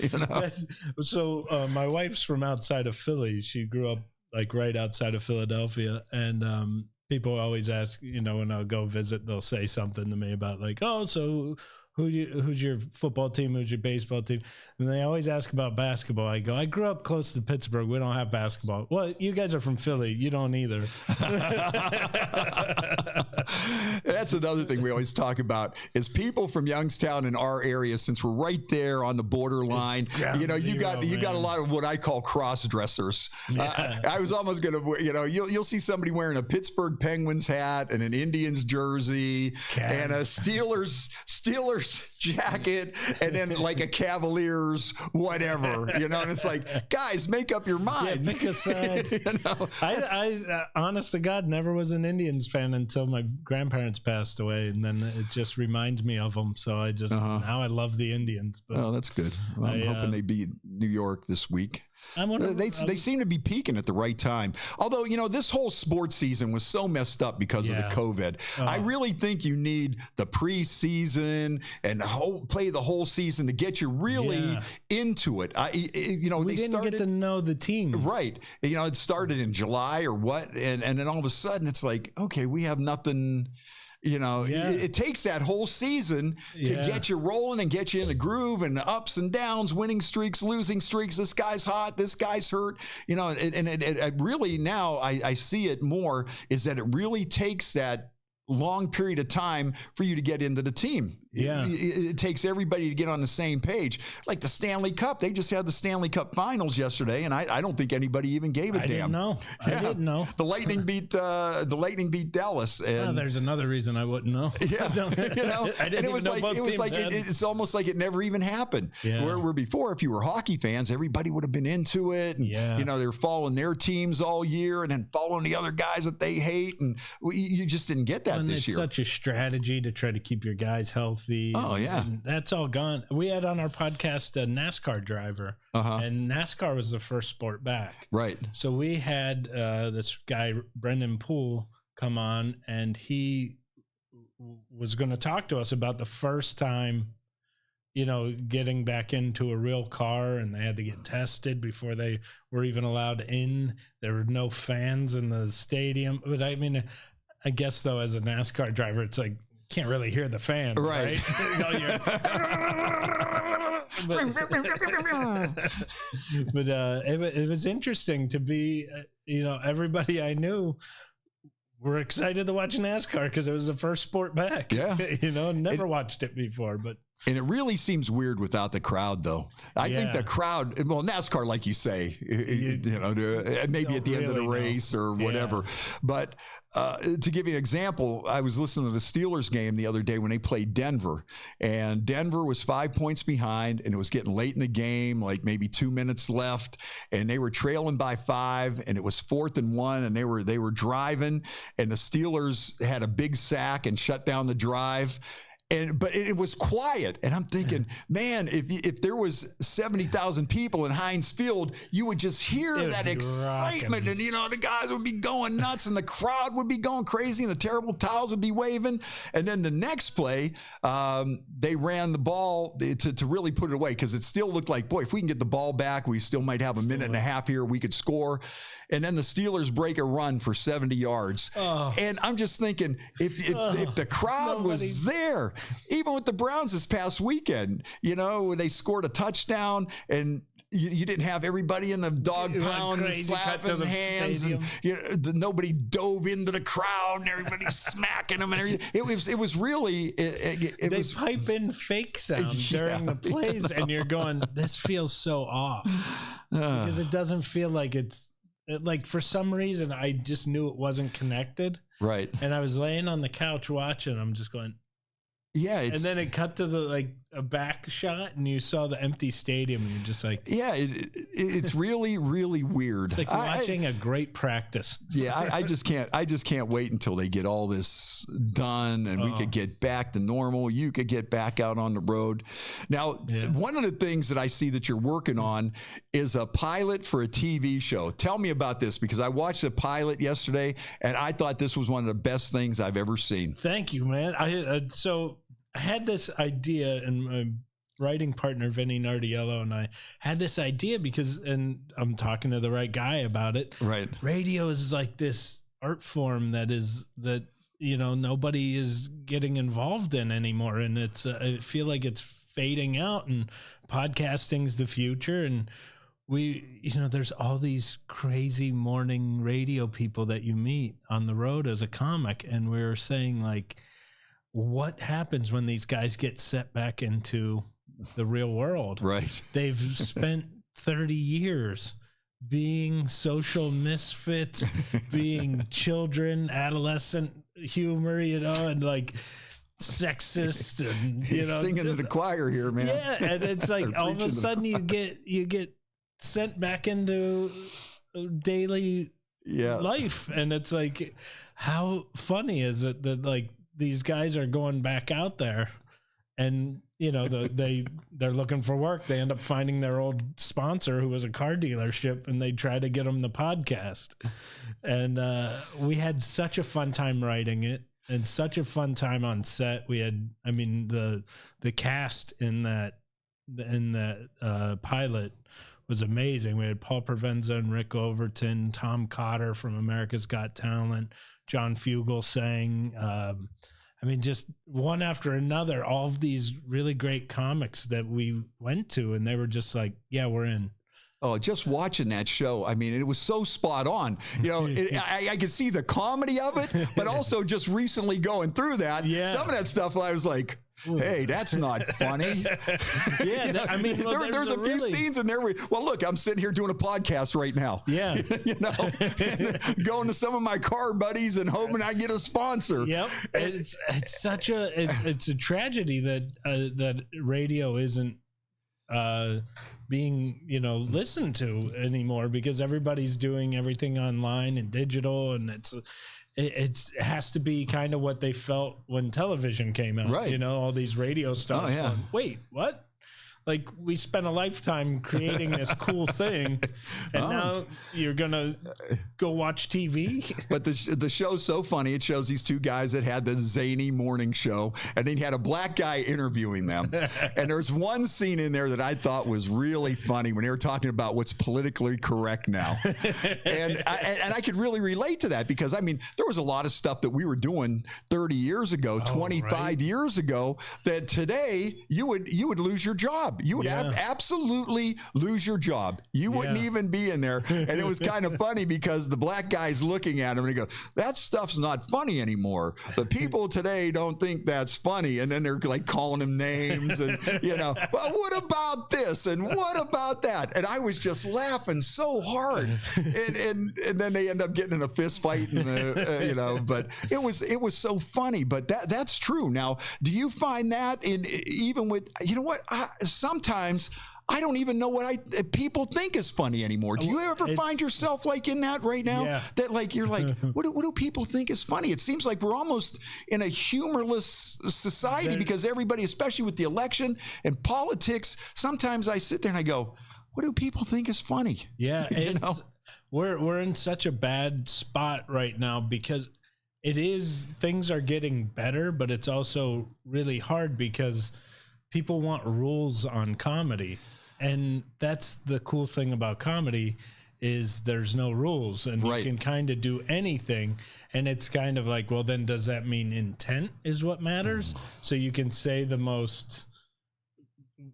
So my wife's from outside of Philly. She grew up like right outside of Philadelphia. And people always ask, when I'll go visit, they'll say something to me about like, oh, so who's your football team? Who's your baseball team? And they always ask about basketball. I go, I grew up close to Pittsburgh. We don't have basketball. Well, you guys are from Philly. You don't either. That's another thing we always talk about is people from Youngstown in our area, since we're right there on the borderline. You got a lot of what I call cross dressers. I was almost going to, you'll see somebody wearing a Pittsburgh Penguins hat and an Indians jersey and a Steelers jacket and then like a Cavaliers whatever, and it's like, guys, make up your mind. Pick a side. I honest to God never was an Indians fan until my grandparents passed away, and then it just reminds me of them. So I just now I love the Indians. But that's good. Well, I'm hoping they beat New York this week. They seem to be peaking at the right time. Although, this whole sports season was so messed up because of the COVID. I really think you need the preseason and play the whole season to get you really into it. We didn't get to know the team. Right. It started in July or what, and then all of a sudden it's like, okay, we have nothing. It takes that whole season to get you rolling and get you in the groove, and the ups and downs, winning streaks, losing streaks. This guy's hot, this guy's hurt. It really now I see it more is that it really takes that long period of time for you to get into the team. Yeah. It takes everybody to get on the same page. Like the Stanley Cup, they just had the Stanley Cup Finals yesterday, and I don't think anybody even gave a damn. Didn't know. I didn't know. The Lightning beat Dallas, and there's another reason I wouldn't know. Yeah, you know, I didn't even know both teams had. It's almost like it never even happened. Yeah. Where before, if you were hockey fans, everybody would have been into it, and you know, they were following their teams all year, and then following the other guys that they hate, and you just didn't get that this year. It's such a strategy to try to keep your guys healthy. Oh, yeah. And that's all gone. We had on our podcast a NASCAR driver, and NASCAR was the first sport back. Right. So we had this guy, Brendan Poole, come on, and he was going to talk to us about the first time, you know, getting back into a real car, and they had to get tested before they were even allowed in. There were no fans in the stadium. But I mean, I guess though, as a NASCAR driver, it's like, can't really hear the fans, right? But it was interesting to be, you know, everybody I knew were excited to watch NASCAR because it was the first sport back. Yeah. You know, never watched it before, but. And it really seems weird without the crowd, though. I think the crowd, well, NASCAR, like you say, you know, maybe at the end of the race or whatever. But to give you an example, I was listening to the Steelers game the other day when they played Denver, and Denver was 5 points behind, and it was getting late in the game, like maybe 2 minutes left, and they were trailing by 5, and it was 4th and 1, and they were driving, and the Steelers had a big sack and shut down the drive. But it was quiet, and I'm thinking, man, if there was 70,000 people in Heinz Field, you would just hear that excitement, rocking. And you know, the guys would be going nuts, and the crowd would be going crazy, and the terrible towels would be waving. And then the next play, they ran the ball to really put it away, because it still looked like, boy, if we can get the ball back, we still might have a minute and a half here. We could score. And then the Steelers break a run for 70 yards. Oh. And I'm just thinking, if the crowd was there, even with the Browns this past weekend, you know, they scored a touchdown, and you didn't have everybody in the dog pound slapping hands, and nobody dove into the crowd, and everybody smacking them and everything. It was really they pipe in fake sound during the plays, and you're going, this feels so off, because it doesn't feel like it's. Like, for some reason, I just knew it wasn't connected. Right. And I was laying on the couch watching. I'm just going, yeah. And then it cut to a back shot, and you saw the empty stadium, and you're just like, yeah, it's really, really weird. It's like watching a great practice. Yeah. I just can't wait until they get all this done, and we could get back to normal. You could get back out on the road. Now, one of the things that I see that you're working on is a pilot for a TV show. Tell me about this, because I watched the pilot yesterday, and I thought this was one of the best things I've ever seen. Thank you, man. I had this idea, and my writing partner, Vinny Nardiello, and I had this idea and I'm talking to the right guy about it. Right. Radio is like this art form that you know, nobody is getting involved in anymore. And I feel like it's fading out, and podcasting's the future. And there's all these crazy morning radio people that you meet on the road as a comic. And we were saying, like, what happens when these guys get set back into the real world? Right. They've spent 30 years being social misfits, being children, adolescent humor, you know, and like sexist, and you know, singing to the choir here, man. Yeah, and it's like all of a sudden you get sent back into daily life, and it's like, how funny is it that like these guys are going back out there, and you know, they're looking for work. They end up finding their old sponsor, who was a car dealership, and they try to get them the podcast. And we had such a fun time writing it, and such a fun time on set. We had, I mean, the cast in that pilot was amazing. We had Paul Provenza and Rick Overton, Tom Cotter from America's Got Talent, John Fugel sang. I mean, just one after another, all of these really great comics that we went to, and they were just like, yeah, we're in. Oh, just watching that show. I mean, it was so spot on. You know, I could see the comedy of it, but also just recently going through that, some of that stuff, I was like, hey, that's not funny. Yeah, You know, I mean, well, there's a few scenes in there where, well, look, I'm sitting here doing a podcast right now. Yeah. You know, going to some of my car buddies and hoping I get a sponsor. Yep. It's such a it's a tragedy that that radio isn't being, you know, listened to anymore, because everybody's doing everything online and digital, and it has to be kind of what they felt when television came out. Right. You know, all these radio stars. Oh, yeah. Going, wait, what? Like, we spent a lifetime creating this cool thing, and now you're gonna go watch TV. But the show's so funny. It shows these two guys that had the zany morning show, and then you had a black guy interviewing them. And there's one scene in there that I thought was really funny when they were talking about what's politically correct now. and I could really relate to that, because I mean, there was a lot of stuff that we were doing 30 years ago, 25 years ago, that today you would lose your job. You would absolutely lose your job. You wouldn't even be in there. And it was kind of funny, because the black guy's looking at him and he goes, that stuff's not funny anymore. But people today don't think that's funny. And then they're like calling him names and, you know, well, what about this? And what about that? And I was just laughing so hard. And then they end up getting in a fist fight, and you know, but it was so funny. But that's true. Now, do you find that even with, you know what, sometimes I don't even know what people think is funny anymore. Do you ever find yourself like in that right now? Yeah. That like, you're like, what do people think is funny? It seems like we're almost in a humorless society, because everybody, especially with the election and politics, sometimes I sit there and I go, what do people think is funny? Yeah. We're in such a bad spot right now, because things are getting better, but it's also really hard because people want rules on comedy. And that's the cool thing about comedy, is there's no rules, and you can kind of do anything. And it's kind of like, well, then does that mean intent is what matters? So you can say the most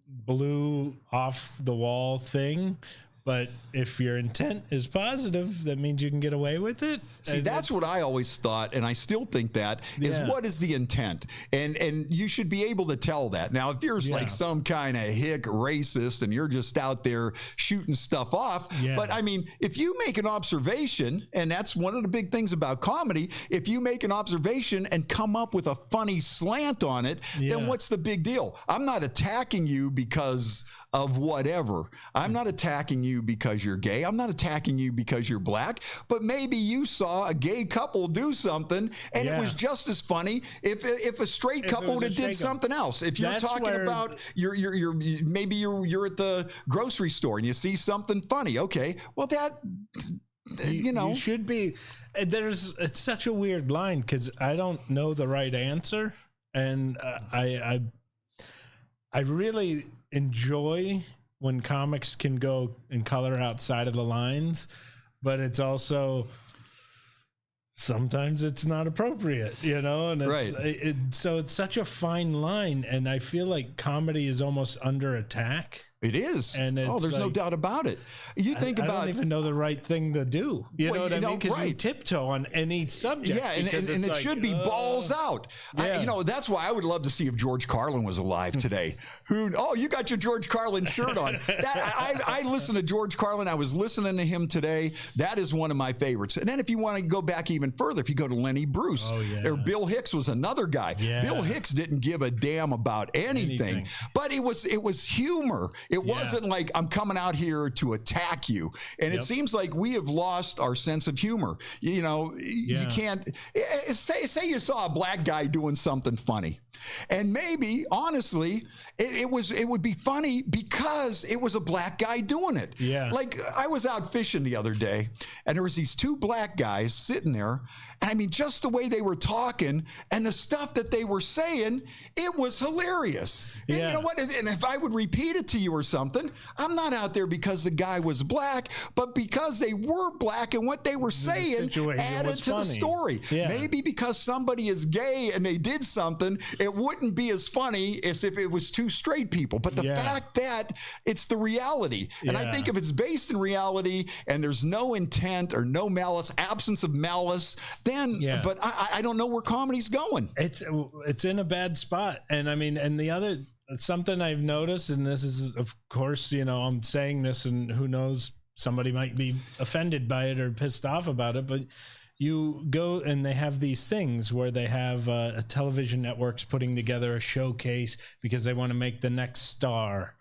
blue off the wall thing, but if your intent is positive, that means you can get away with it. See, that's what I always thought, and I still think that, is what is the intent? And you should be able to tell that. Now, if you're like some kind of hick racist and you're just out there shooting stuff off, but I mean, if you make an observation, and that's one of the big things about comedy, if you make an observation and come up with a funny slant on it, then what's the big deal? I'm not attacking you because of whatever. I'm not attacking you because you're gay. I'm not attacking you because you're black, but maybe you saw a gay couple do something and it was just as funny if a straight couple did something else. If you're talking about maybe you're at the grocery store and you see something funny. Okay. Well, that, you know, you should be, it's such a weird line, because I don't know the right answer. And I really enjoy when comics can go and color outside of the lines, but it's also sometimes it's not appropriate, you know, and so it's such a fine line. And I feel like comedy is almost under attack. It is. And there's no doubt about it. You think about, I don't even know the right thing to do. You know what I mean? Because you tiptoe on any subject. Yeah, and it should be balls out. Yeah. You know, that's why I would love to see if George Carlin was alive today. You got your George Carlin shirt on. I listen to George Carlin. I was listening to him today. That is one of my favorites. And then if you want to go back even further, if you go to Lenny Bruce, or Bill Hicks was another guy. Yeah. Bill Hicks didn't give a damn about anything. But it was humor. It wasn't like, I'm coming out here to attack you. And it seems like we have lost our sense of humor. You know, you can't say you saw a black guy doing something funny. And maybe, honestly, it would be funny because it was a black guy doing it. Yeah. Like, I was out fishing the other day, and there was these two black guys sitting there, and I mean, just the way they were talking and the stuff that they were saying, it was hilarious. And you know what? And if I would repeat it to you or something, I'm not out there because the guy was black, but because they were black and what they were saying added to the story. Yeah. Maybe because somebody is gay and they did something, it wouldn't be as funny as if it was two straight people. But the fact that it's the reality. And I think if it's based in reality and there's no intent or no malice, absence of malice, then, but I don't know where comedy's going. It's in a bad spot. And I mean, and the other, something I've noticed, and this is, of course, you know, I'm saying this and who knows, somebody might be offended by it or pissed off about it, but you go and they have these things where they have television networks putting together a showcase because they want to make the next star,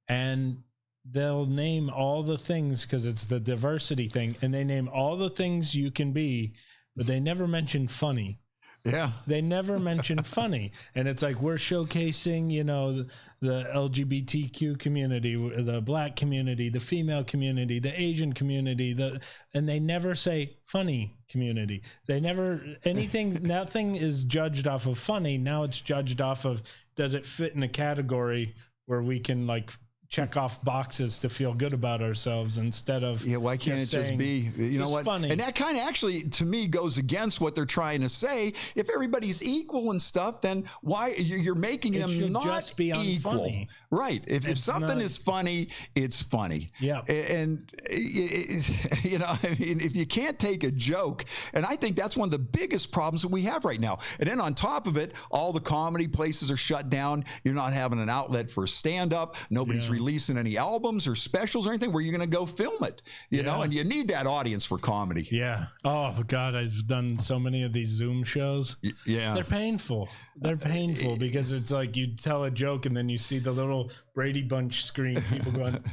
and they'll name all the things because it's the diversity thing, and they name all the things you can be, but they never mention funny. Yeah. They never mention funny. And it's like, we're showcasing, you know, the LGBTQ community, the black community, the female community, the Asian community, and they never say funny community. They never, nothing is judged off of funny. Now it's judged off of, does it fit in a category where we can like check off boxes to feel good about ourselves instead of why can't it just be, you know what, funny. And that kind of actually to me goes against what they're trying to say. If everybody's equal and stuff, then why you're making them not just be equal, funny. Right? If something is funny, it's funny. Yeah. And you know, I mean, if you can't take a joke, and I think that's one of the biggest problems that we have right now. And then on top of it, all the comedy places are shut down. You're not having an outlet for stand-up. Nobody's releasing any albums or specials or anything where you're going to go film it, you know, and you need that audience for comedy. Yeah. Oh God, I've done so many of these Zoom shows. Yeah. They're painful. They're painful because it's like you tell a joke and then you see the little Brady Bunch screen, people going,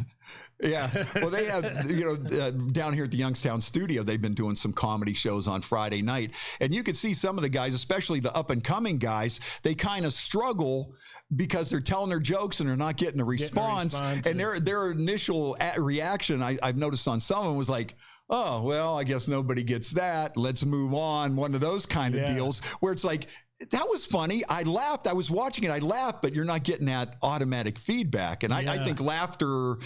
yeah. Well, they have, you know, down here at the Youngstown studio, they've been doing some comedy shows on Friday night. And you could see some of the guys, especially the up and coming guys, they kind of struggle because they're telling their jokes and they're not getting a response. And their initial reaction, I've noticed on some of them was like, oh, well, I guess nobody gets that. Let's move on. One of those kind of deals where it's like, that was funny. I laughed. I was watching it. I laughed, but you're not getting that automatic feedback. And I think laughter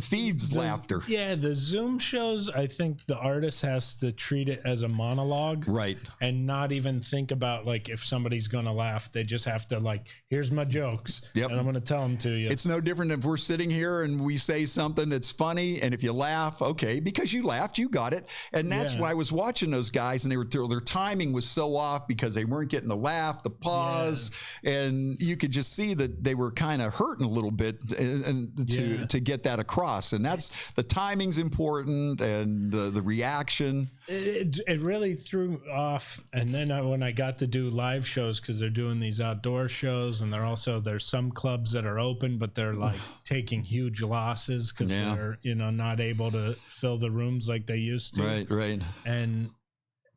feeds laughter. Yeah, the Zoom shows, I think the artist has to treat it as a monologue. Right. And not even think about, like, if somebody's going to laugh. They just have to, like, here's my jokes. Yep. And I'm going to tell them to you. It's no different if we're sitting here and we say something that's funny. And if you laugh, okay, because you laughed, you got it. And that's why I was watching those guys and their timing was so off because they weren't getting the laugh, the pause, and you could just see that they were kind of hurting a little bit to get that across. And that's the timing's important and the reaction. It really threw off. And then when I got to do live shows, because they're doing these outdoor shows, and there's some clubs that are open, but they're like taking huge losses because they're, you know, not able to fill the rooms like they used to. Right. And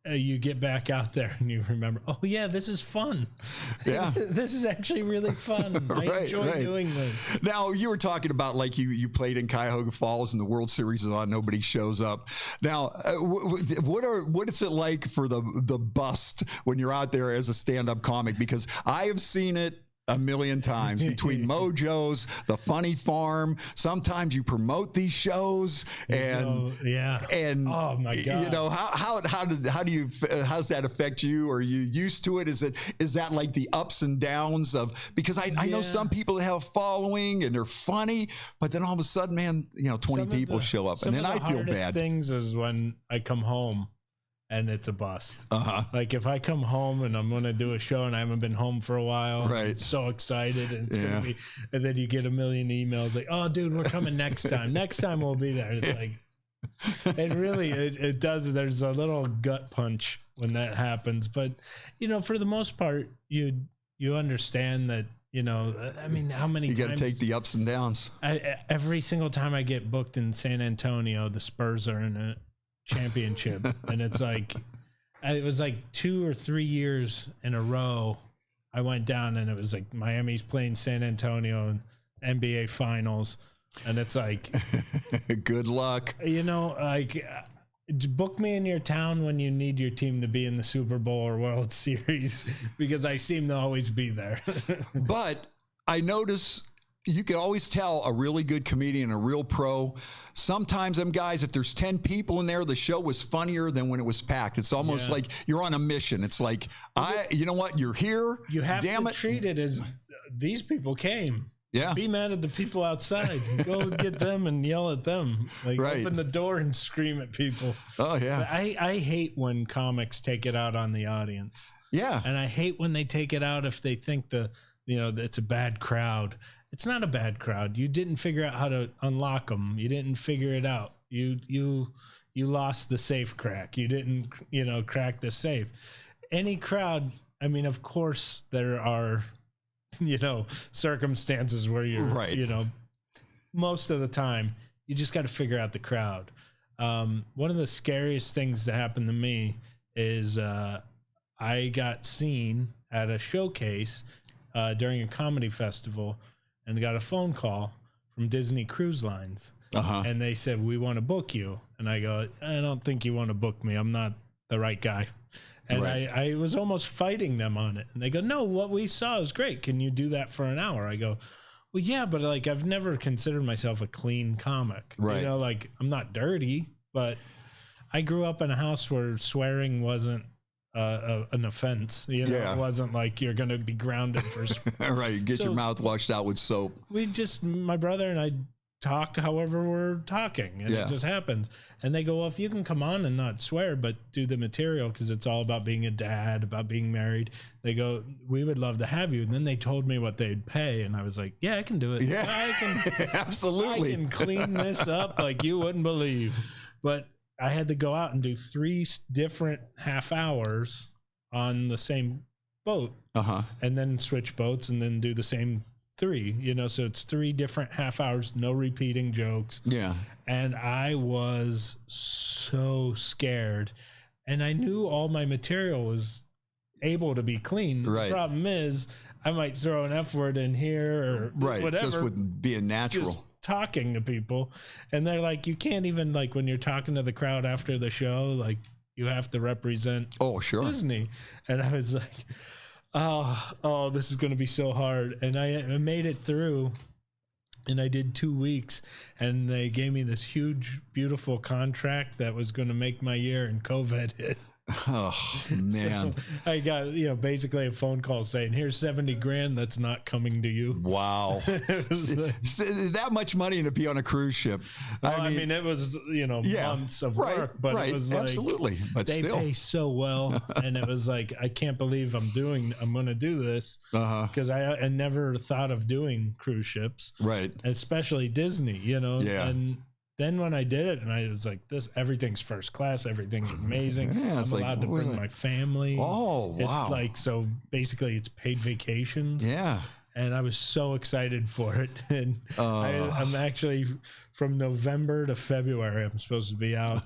you get back out there and you remember, oh yeah, this is fun. Yeah. This is actually really fun. I enjoy doing this. Now, you were talking about like you played in Cuyahoga Falls and the World Series is on, nobody shows up. Now, what is it like for the bust when you're out there as a stand-up comic? Because I have seen it a million times between Mojo's, the Funny Farm. Sometimes you promote these shows, and and oh my God, you know how does that affect you? Are you used to it? Is that like the ups and downs of, because I know some people that have a following and they're funny, but then all of a sudden, man, you know, 20 people show up, and then I feel bad. Things is when I come home and it's a bust. Like if I come home and I'm going to do a show and I haven't been home for a while, I'm so excited, and it's going to be, and then you get a million emails like, oh dude, we're coming next time. Next time we'll be there. It's like, it really, it does. There's a little gut punch when that happens. But, you know, for the most part, you understand that, you know, I mean, how many times you got to take the ups and downs. Every single time I get booked in San Antonio, the Spurs are in a championship, and it's like, it was like 2 or 3 years in a row I went down, and it was like Miami's playing San Antonio in NBA finals, and it's like, good luck, you know, like, book me in your town when you need your team to be in the Super Bowl or World Series, because I seem to always be there. But I notice you can always tell a really good comedian, a real pro. Sometimes them guys, if there's 10 people in there, the show was funnier than when it was packed. It's almost like you're on a mission. It's like, you know what? You're here. You have to treat it as these people came. Yeah. Be mad at the people outside. Go get them and yell at them. Like open the door and scream at people. Oh yeah. But I hate when comics take it out on the audience. Yeah. And I hate when they take it out if they think it's a bad crowd. It's not a bad crowd. You didn't figure out how to unlock them. You didn't figure it out. You lost the safe crack. You didn't, crack the safe. Any crowd, I mean, of course there are, circumstances where you're, most of the time you just got to figure out the crowd. One of the scariest things that happened to me is I got seen at a showcase during a comedy festival and got a phone call from Disney Cruise Lines. And they said, we want to book you. And I go, I don't think you want to book me. I'm not the right guy. And I was almost fighting them on it. And they go, no, what we saw is great. Can you do that for an hour? I go, well, yeah, but like I've never considered myself a clean comic. Right. Like I'm not dirty, but I grew up in a house where swearing wasn't an offense. It wasn't like you're going to be grounded for right. Get your mouth washed out with soap. My brother and I talk however we're talking, and it just happens. And they go, well, if you can come on and not swear but do the material, because it's all about being a dad, about being married, they go, we would love to have you. And then they told me what they'd pay, and I was like, yeah, I can do it. I can absolutely. I can clean this up like you wouldn't believe. But I had to go out and do 3 different half hours on the same boat, and then switch boats and then do the same 3, so it's 3 different half hours, no repeating jokes. Yeah. And I was so scared, and I knew all my material was able to be clean. Right. The problem is I might throw an F word in here or whatever. Just with being natural. Just talking to people. And they're like, you can't even, like, when you're talking to the crowd after the show, like, you have to represent Disney. And I was like, oh, this is going to be so hard. And I made it through, and I did 2 weeks, and they gave me this huge, beautiful contract that was going to make my year, and COVID hit. Oh man. So I got, basically a phone call saying, here's 70 grand that's not coming to you. Wow. That much money to be on a cruise ship. I mean, it was, months of work, but it was like, absolutely. But they pay so well. And it was like, I can't believe I'm going to do this, because I never thought of doing cruise ships, right? Especially Disney, and then when I did it, and I was like, everything's first class, everything's amazing. I'm allowed to bring my family. Oh, wow. It's like, so basically it's paid vacations. Yeah. And I was so excited for it. And I'm actually, from November to February, I'm supposed to be out.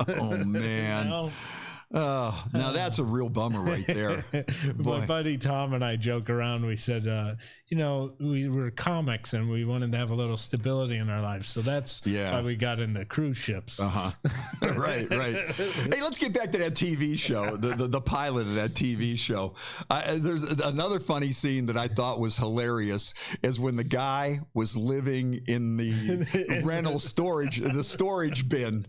Oh, man. Now that's a real bummer right there. My buddy Tom and I joke around. We said, we were comics and we wanted to have a little stability in our lives. So that's why we got into cruise ships. Right. Hey, let's get back to that TV show, the pilot of that TV show. There's another funny scene that I thought was hilarious is when the guy was living in the rental storage, the storage bin.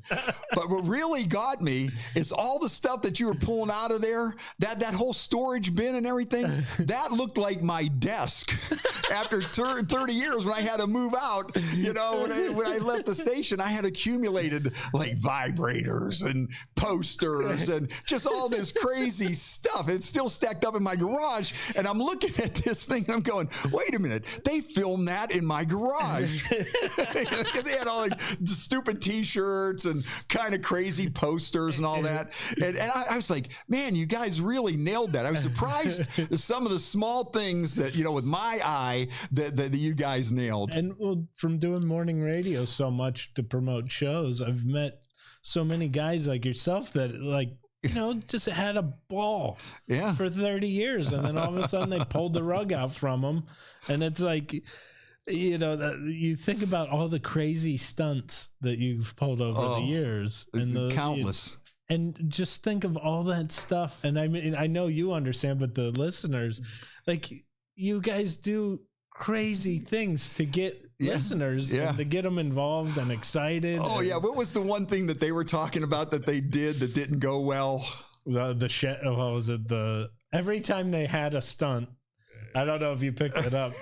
But what really got me is all the stuff that you were pulling out of there, that whole storage bin and everything, that looked like my desk after 30 years when I had to move out. When I left the station, I had accumulated like vibrators and posters and just all this crazy stuff. It's still stacked up in my garage, and I'm looking at this thing and I'm going, wait a minute, they filmed that in my garage. Because they had all like the stupid t-shirts and kind of crazy posters and all that. And I was like, man, you guys really nailed that. I was surprised at some of the small things that, with my eye that you guys nailed. And from doing morning radio so much to promote shows, I've met so many guys like yourself that just had a ball for 30 years. And then all of a sudden they pulled the rug out from them. And it's like, you think about all the crazy stunts that you've pulled over the years. And countless. And just think of all that stuff. And I mean, I know you understand, but the listeners, like, you guys do crazy things to get listeners and to get them involved and excited. Oh, yeah. What was the one thing that they were talking about that they did that didn't go well? The shit. What was it? Every time they had a stunt, I don't know if you picked it up.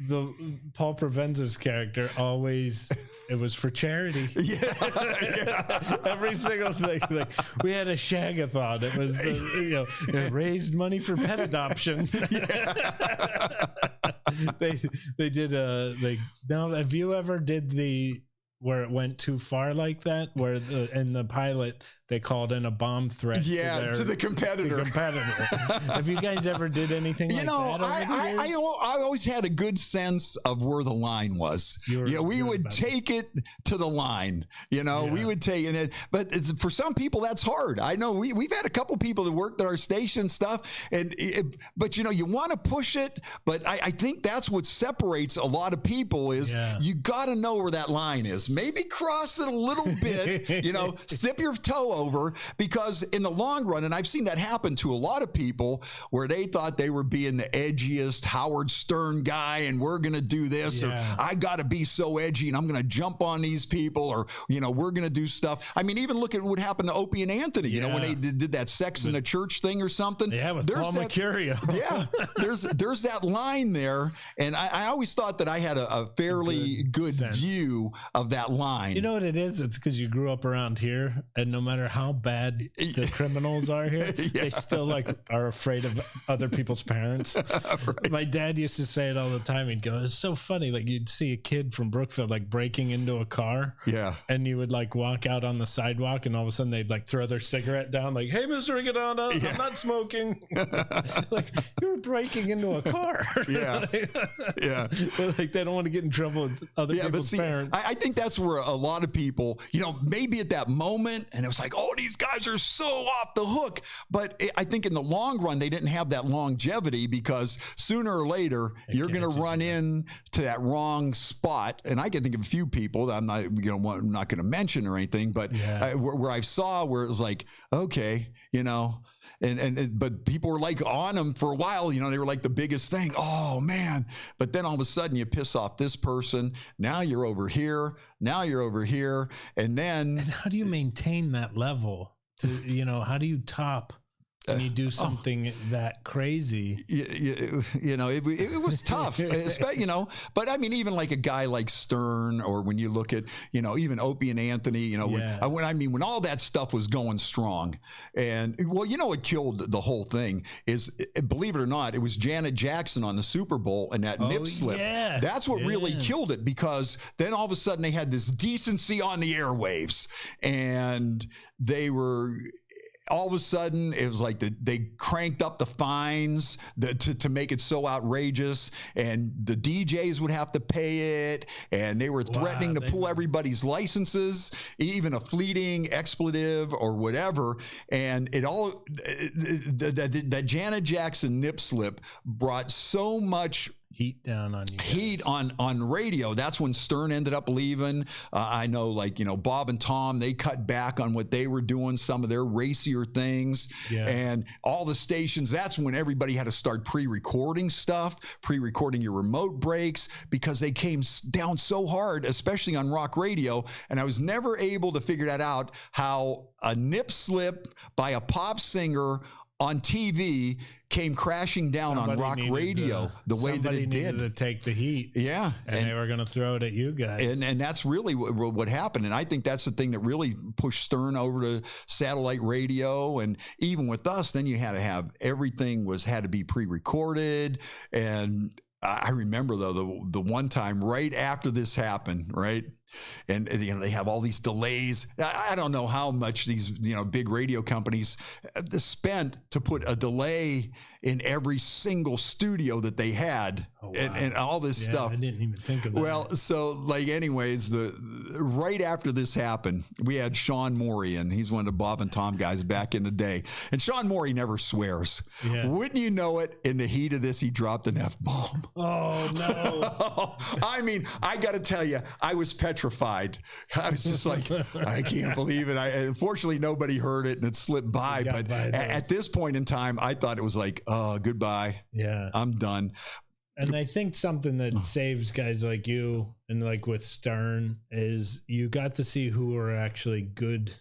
The Paul Provenza's character always, it was for charity. Yeah. Every single thing. Like, we had a shagathon. It was, it raised money for pet adoption. They did now, have you ever did where it went too far like that, where in the pilot they called in a bomb threat to the competitor. Have you guys ever did anything like that? I always had a good sense of where the line was. We would take it to the line. We would take it, but for some people that's hard. I know we've had a couple people that worked at our station and stuff, but you want to push it. But I think that's what separates a lot of people is you got to know where that line is. Maybe cross it a little bit. Step your toe over, because in the long run, and I've seen that happen to a lot of people where they thought they were being the edgiest Howard Stern guy and we're going to do this, or I got to be so edgy and I'm going to jump on these people, or, we're going to do stuff. I mean, even look at what happened to Opie and Anthony, when they did that Sex in the Church thing or something. Yeah, with Paul Mercurio. There's that line there. And I always thought that I had a fairly good view of that line. You know what it is? It's because you grew up around here, and no matter how bad the criminals are here, they still are afraid of other people's parents. Right. My dad used to say it all the time. He'd go, "It's so funny. Like, you'd see a kid from Brookfield breaking into a car, and you would walk out on the sidewalk, and all of a sudden they'd throw their cigarette down, like, 'Hey, Mr. Riccadonna, I'm not smoking.' You were breaking into a car." They don't want to get in trouble with other people's parents. I think that's where a lot of people, maybe at that moment, and it was like, oh, these guys are so off the hook. But I think in the long run, they didn't have that longevity, because sooner or later, you're going to run into that wrong spot. And I can think of a few people that I'm not going to mention or anything, but where I saw where it was like, okay, but people were on them for a while, they were the biggest thing. Oh man. But then all of a sudden you piss off this person. Now you're over here. Now you're over here. And how do you maintain that level how do you top when you do something that crazy? It was tough, but I mean, even a guy like Stern, or when you look at, even Opie and Anthony, when all that stuff was going strong, and what killed the whole thing is, believe it or not, it was Janet Jackson on the Super Bowl and that nip slip. Yeah. That's what really killed it, because then all of a sudden they had this decency on the airwaves, and they were, all of a sudden, it was they cranked up the fines to make it so outrageous, and the DJs would have to pay it, and they were threatening to pull everybody's licenses, even a fleeting expletive or whatever. And that Janet Jackson nip slip brought so much heat down on you guys. Heat on radio. That's when Stern ended up leaving. I know, Bob and Tom, they cut back on what they were doing, some of their racier things. And all the stations, that's when everybody had to start pre-recording stuff, pre-recording your remote breaks, because they came down so hard, especially on rock radio. And I was never able to figure that out, how a nip slip by a pop singer on TV came crashing down on rock radio the way that it did. Somebody needed to take the heat. Yeah. And they were going to throw it at you guys. And that's really what happened. And I think that's the thing that really pushed Stern over to satellite radio. And even with us, then you had to have everything had to be pre-recorded. And I remember, though, the one time right after this happened, right? And they have all these delays. I don't know how much these big radio companies spent to put a delay in every single studio that they had. Oh, wow. and all this stuff. I didn't even think of that. Well, so anyways, right after this happened, we had Sean Morey, and he's one of the Bob and Tom guys back in the day. And Sean Morey never swears. Yeah. Wouldn't you know it? In the heat of this, he dropped an F-bomb. Oh no! I mean, I got to tell you, I was petrified. I was just like, I can't believe it. Unfortunately, nobody heard it, and it slipped by. But at this point in time, I thought it was like, oh, goodbye. Yeah, I'm done. And I think something that saves guys like you and like with Stern is you got to see who are actually good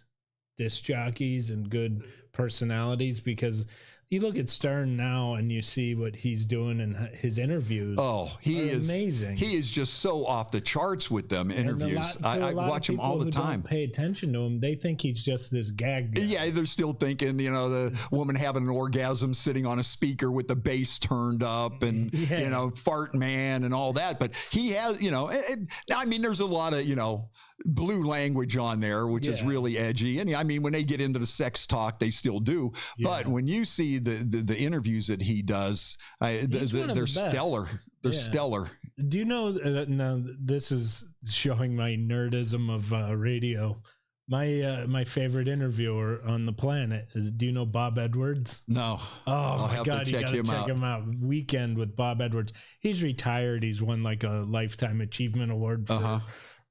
disc jockeys and good personalities, because you look at Stern now and you see what he's doing in his interviews. Oh, he is amazing. He is just so off the charts with them interviews. I watch him all the time. Don't pay attention to him. They think he's just this gag guy. Yeah, they're still thinking, the woman having an orgasm sitting on a speaker with the bass turned up and, fart man and all that. But he has, there's a lot of, blue language on there, which is really edgy. And I mean, when they get into the sex talk, they still do. Yeah. But when you see the interviews that he does, they're stellar. They're stellar. Do you know, now this is showing my nerdism of radio. My favorite interviewer on the planet is, do you know Bob Edwards? No. Oh my God, you gotta check him out. Weekend with Bob Edwards. He's retired. He's won like a Lifetime Achievement Award for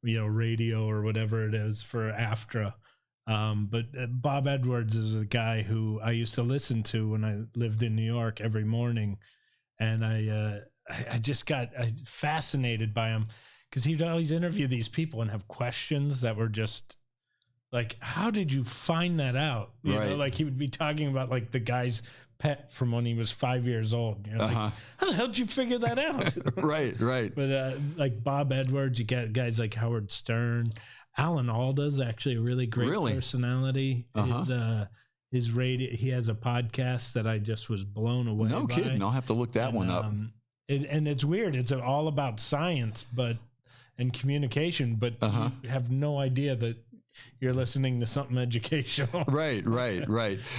radio or whatever it is for AFTRA. But Bob Edwards is a guy who I used to listen to when I lived in New York every morning. And I just got fascinated by him because he'd always interview these people and have questions that were just like, how did you find that out? You know, like he would be talking about like the guy's pet from when he was 5 years old. Like, how the hell did you figure that out? Right. But like Bob Edwards, you got guys like Howard Stern. Alan Alda's actually a really great personality. His radio, he has a podcast that I just was blown away by. No kidding. I'll have to look that one up. And it's weird. It's all about science, and communication, but you have no idea that you're listening to something educational. Right.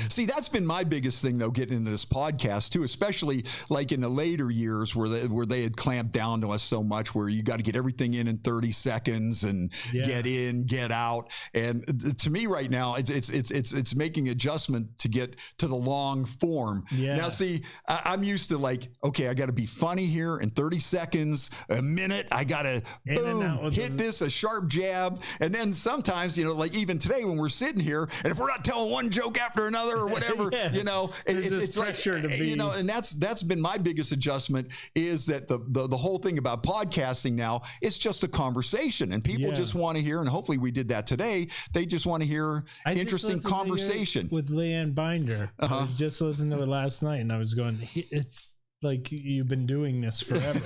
See, that's been my biggest thing, though, getting into this podcast, too, especially like in the later years where they had clamped down to us so much, where you got to get everything in 30 seconds and get in, get out. And to me right now, it's making adjustment to get to the long form. Yeah. Now, see, I'm used to like, okay, I got to be funny here in 30 seconds, a minute. I got to hit this, a sharp jab. And then sometimes, like even today when we're sitting here, and if we're not telling one joke after another or whatever, it's pressure like, to be, and that's been my biggest adjustment, is that the whole thing about podcasting now, it's just a conversation, and people just want to hear, and hopefully we did that today. They just want to hear interesting conversation. With Leanne Binder, I just listened to it last night, and I was going, it's like you've been doing this forever.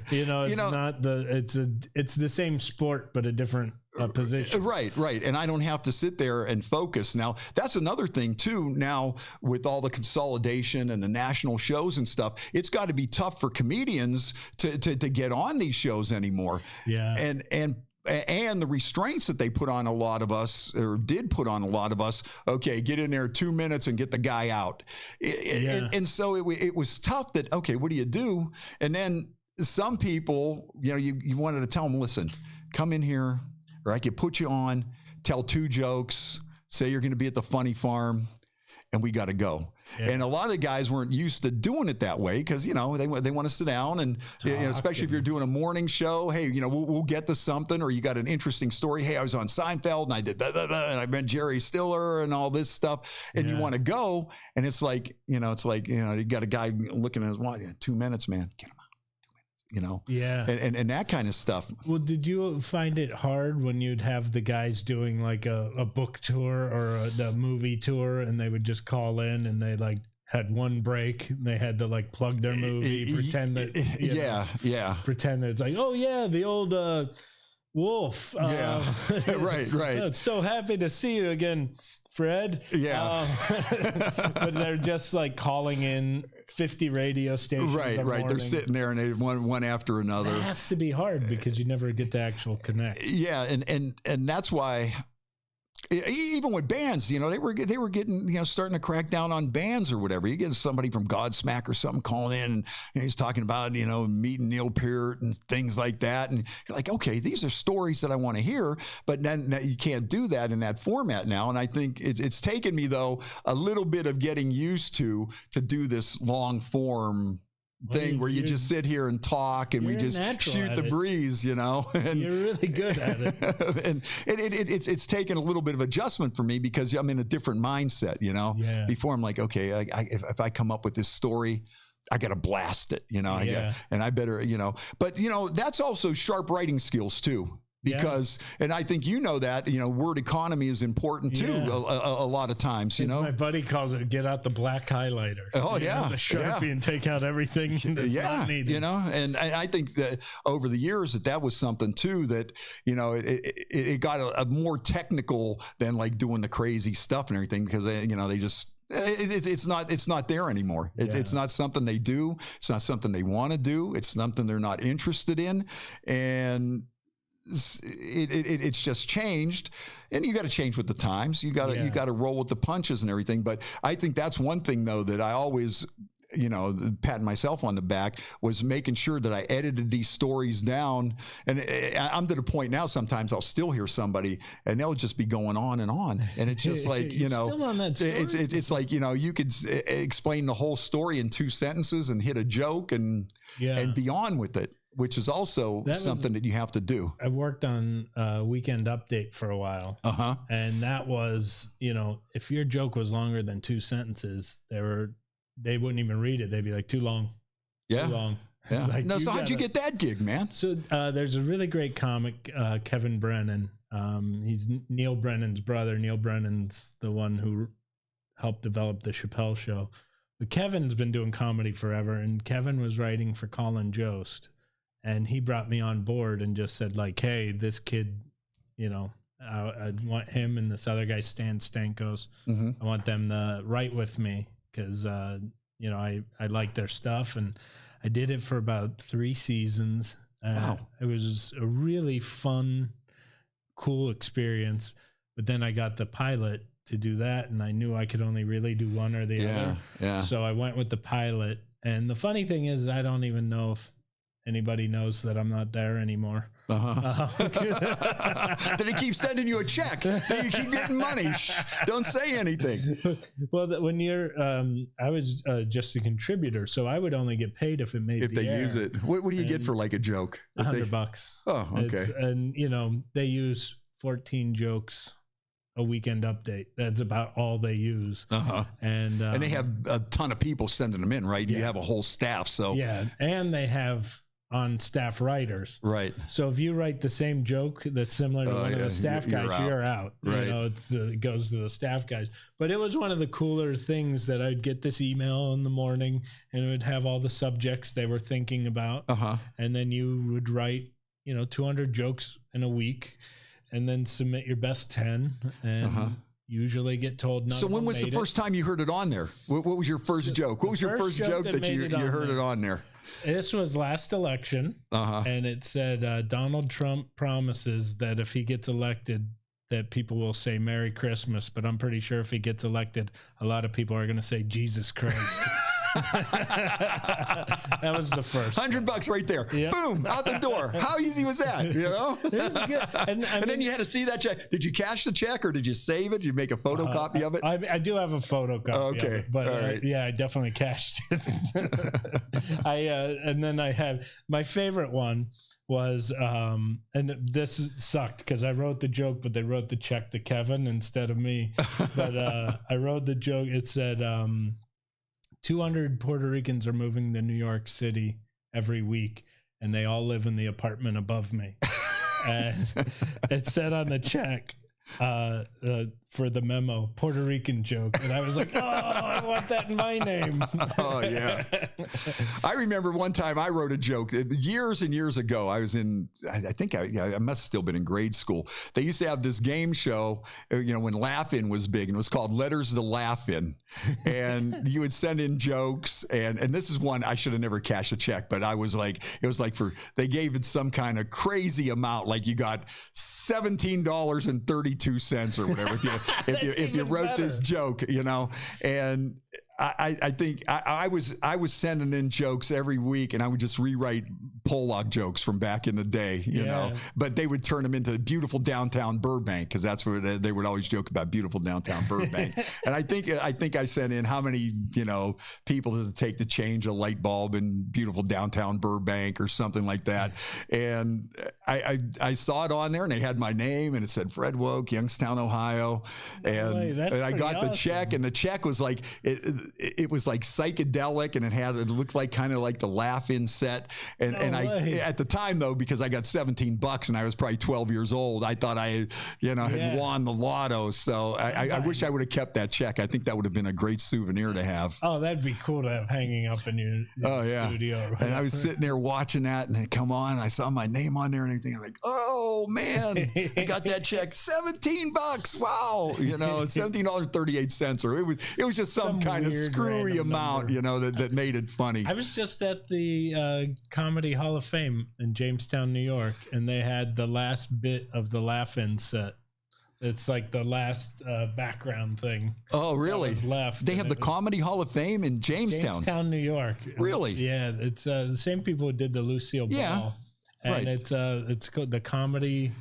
It's the same sport but a different position. Right. And I don't have to sit there and focus. Now, that's another thing too. Now, with all the consolidation and the national shows and stuff, it's got to be tough for comedians to get on these shows anymore. Yeah. And the restraints that they put on a lot of us, or did put on a lot of us, okay, get in there 2 minutes and get the guy out. And so it was tough that, okay, what do you do? And then some people, you wanted to tell them, listen, come in here, or I could put you on, tell 2 jokes, say you're going to be at the funny farm, and we got to go. Yeah. And a lot of guys weren't used to doing it that way because, they want to sit down and, especially if you're doing a morning show, hey, we'll get to something, or you got an interesting story. Hey, I was on Seinfeld and I did and I met Jerry Stiller and all this stuff, and you want to go. And it's like, you got a guy looking at his watch, 2 minutes, man, get him out. And that kind of stuff. Well, did you find it hard when you'd have the guys doing like a book tour or the movie tour, and they would just call in and they like had one break and they had to like plug their movie, pretend that pretend that it's like, oh yeah, the old Wolf. Right. So happy to see you again, Fred. Yeah. But they're just like calling in 50 radio stations. Right. They're sitting there and they one after another. That has to be hard because you never get the actual connect. Yeah. And that's why, even with bands, they were getting, starting to crack down on bands or whatever. You get somebody from Godsmack or something calling in and he's talking about, meeting Neil Peart and things like that. And you're like, okay, these are stories that I want to hear, but then you can't do that in that format now. And I think it's taken me, though, a little bit of getting used to do this long form thing where you just sit here and talk and we just shoot the breeze, And you're really good at it. And it's taken a little bit of adjustment for me because I'm in a different mindset, Before I'm like, okay, if I come up with this story, I got to blast it, you know, I better, you know, but you know, that's also sharp writing skills too. Because, and I think you know that, you know, word economy is important too, a lot of times, you know. My buddy calls it get out the black highlighter. Oh, yeah. The Sharpie and take out everything that's not needed. You know, and I think that over the years that was something too that, you know, it got a more technical than like doing the crazy stuff and everything because, you know, they just, it's not there anymore. It's not something they do. It's not something they want to do. It's something they're not interested in. And it's just changed, and you got to change with the times. You got to roll with the punches and everything. But I think that's one thing though that I always, you know, patting myself on the back was making sure that I edited these stories down. And I'm to the point now, sometimes I'll still hear somebody and they'll just be going on. And it's just like, you know, still on that story? It's like, you know, you could explain the whole story in 2 sentences and hit a joke and be on with it, which is also something that you have to do. I worked on Weekend Update for a while. And that was, you know, if your joke was longer than 2 sentences, they wouldn't even read it. They'd be like, too long. Too long. Yeah. Like, no, so how'd you get that gig, man? So there's a really great comic, Kevin Brennan. He's Neil Brennan's brother. Neil Brennan's the one who helped develop the Chappelle Show. But Kevin's been doing comedy forever, and Kevin was writing for Colin Jost. And he brought me on board and just said, like, hey, this kid, you know, I want him and this other guy, Stan Stankos. I want them to write with me because, you know, I like their stuff. And I did it for about 3 seasons. Wow. It was a really fun, cool experience. But then I got the pilot to do that, and I knew I could only really do one or the other. Yeah. So I went with the pilot. And the funny thing is, I don't even know if anybody knows that I'm not there anymore. Did he keep sending you a check? Did you keep getting money? Shh, don't say anything. Well, when you're, I was just a contributor, so I would only get paid if it made the air. Use it. What do you get for like a joke? $100. Oh, okay. And you know, they use 14 jokes a Weekend Update. That's about all they use. And they have a ton of people sending them in, right? You have a whole staff. So and they have on staff writers. Right. So if you write the same joke that's similar to one of the staff guys, you're out. Right. You know, it goes to the staff guys. But it was one of the cooler things that I'd get this email in the morning and it would have all the subjects they were thinking about. And then you would write, you know, 200 jokes in a week and then submit your best 10 and usually get told none. So when was the first time you heard it on there? What was your first joke? What was your first joke that you heard it on there? This was last election, and it said Donald Trump promises that if he gets elected, that people will say Merry Christmas. But I'm pretty sure if he gets elected, a lot of people are going to say Jesus Christ. That was the first. $100 right there. Yep. Boom, out the door. How easy was that? You know? This is good. And then you had to see that check. Did you cash the check or did you save it? Did you make a photocopy of it? I do have a photocopy. Okay. Of it, but I definitely cashed it. And then I had my favorite one was, and this sucked because I wrote the joke, but they wrote the check to Kevin instead of me. But I wrote the joke. It said, 200 Puerto Ricans are moving to New York City every week, and they all live in the apartment above me. And it said on the check for the memo, Puerto Rican joke. And I was like, oh, I want that in my name. Oh, yeah. I remember one time I wrote a joke years and years ago. I was in, I think I must have still been in grade school. They used to have this game show, you know, when Laugh-In was big, and it was called Letters to Laugh-In. And you would send in jokes. And this is one, I should have never cashed a check, but I was like, it was like they gave it some kind of crazy amount. Like you got $17.32 or whatever. If you wrote this joke, you know, and I think I was sending in jokes every week, and I would just rewrite Pollock jokes from back in the day, you know, but they would turn them into beautiful downtown Burbank, because that's where they would always joke about beautiful downtown Burbank. And I think I sent in how many, you know, people does it take to change a light bulb in beautiful downtown Burbank or something like that. And I saw it on there, and they had my name, and it said Fred Woke, Youngstown, Ohio. And I got the check, and the check was like, it was like psychedelic, and it looked like kind of like the Laugh-In set. And I, at the time though, because I got $17 and I was probably 12 years old, I thought I, had won the lotto. So I wish I would have kept that check. I think that would have been a great souvenir to have. Oh, that'd be cool to have hanging up in your studio. And I was sitting there watching that, and it come on, and I saw my name on there and everything. I'm like, oh man, I got that check, $17. Wow. $17.38, or it was just some kind of screwy amount, that made it funny. I was just at the Comedy Hall of Fame in Jamestown, New York, and they had the last bit of the Laugh-In set. It's like the last background thing. Oh, really? That was left. They have the Comedy Hall of Fame in Jamestown, New York. Really? Yeah, it's the same people who did the Lucille Ball, and right. It's called the Comedy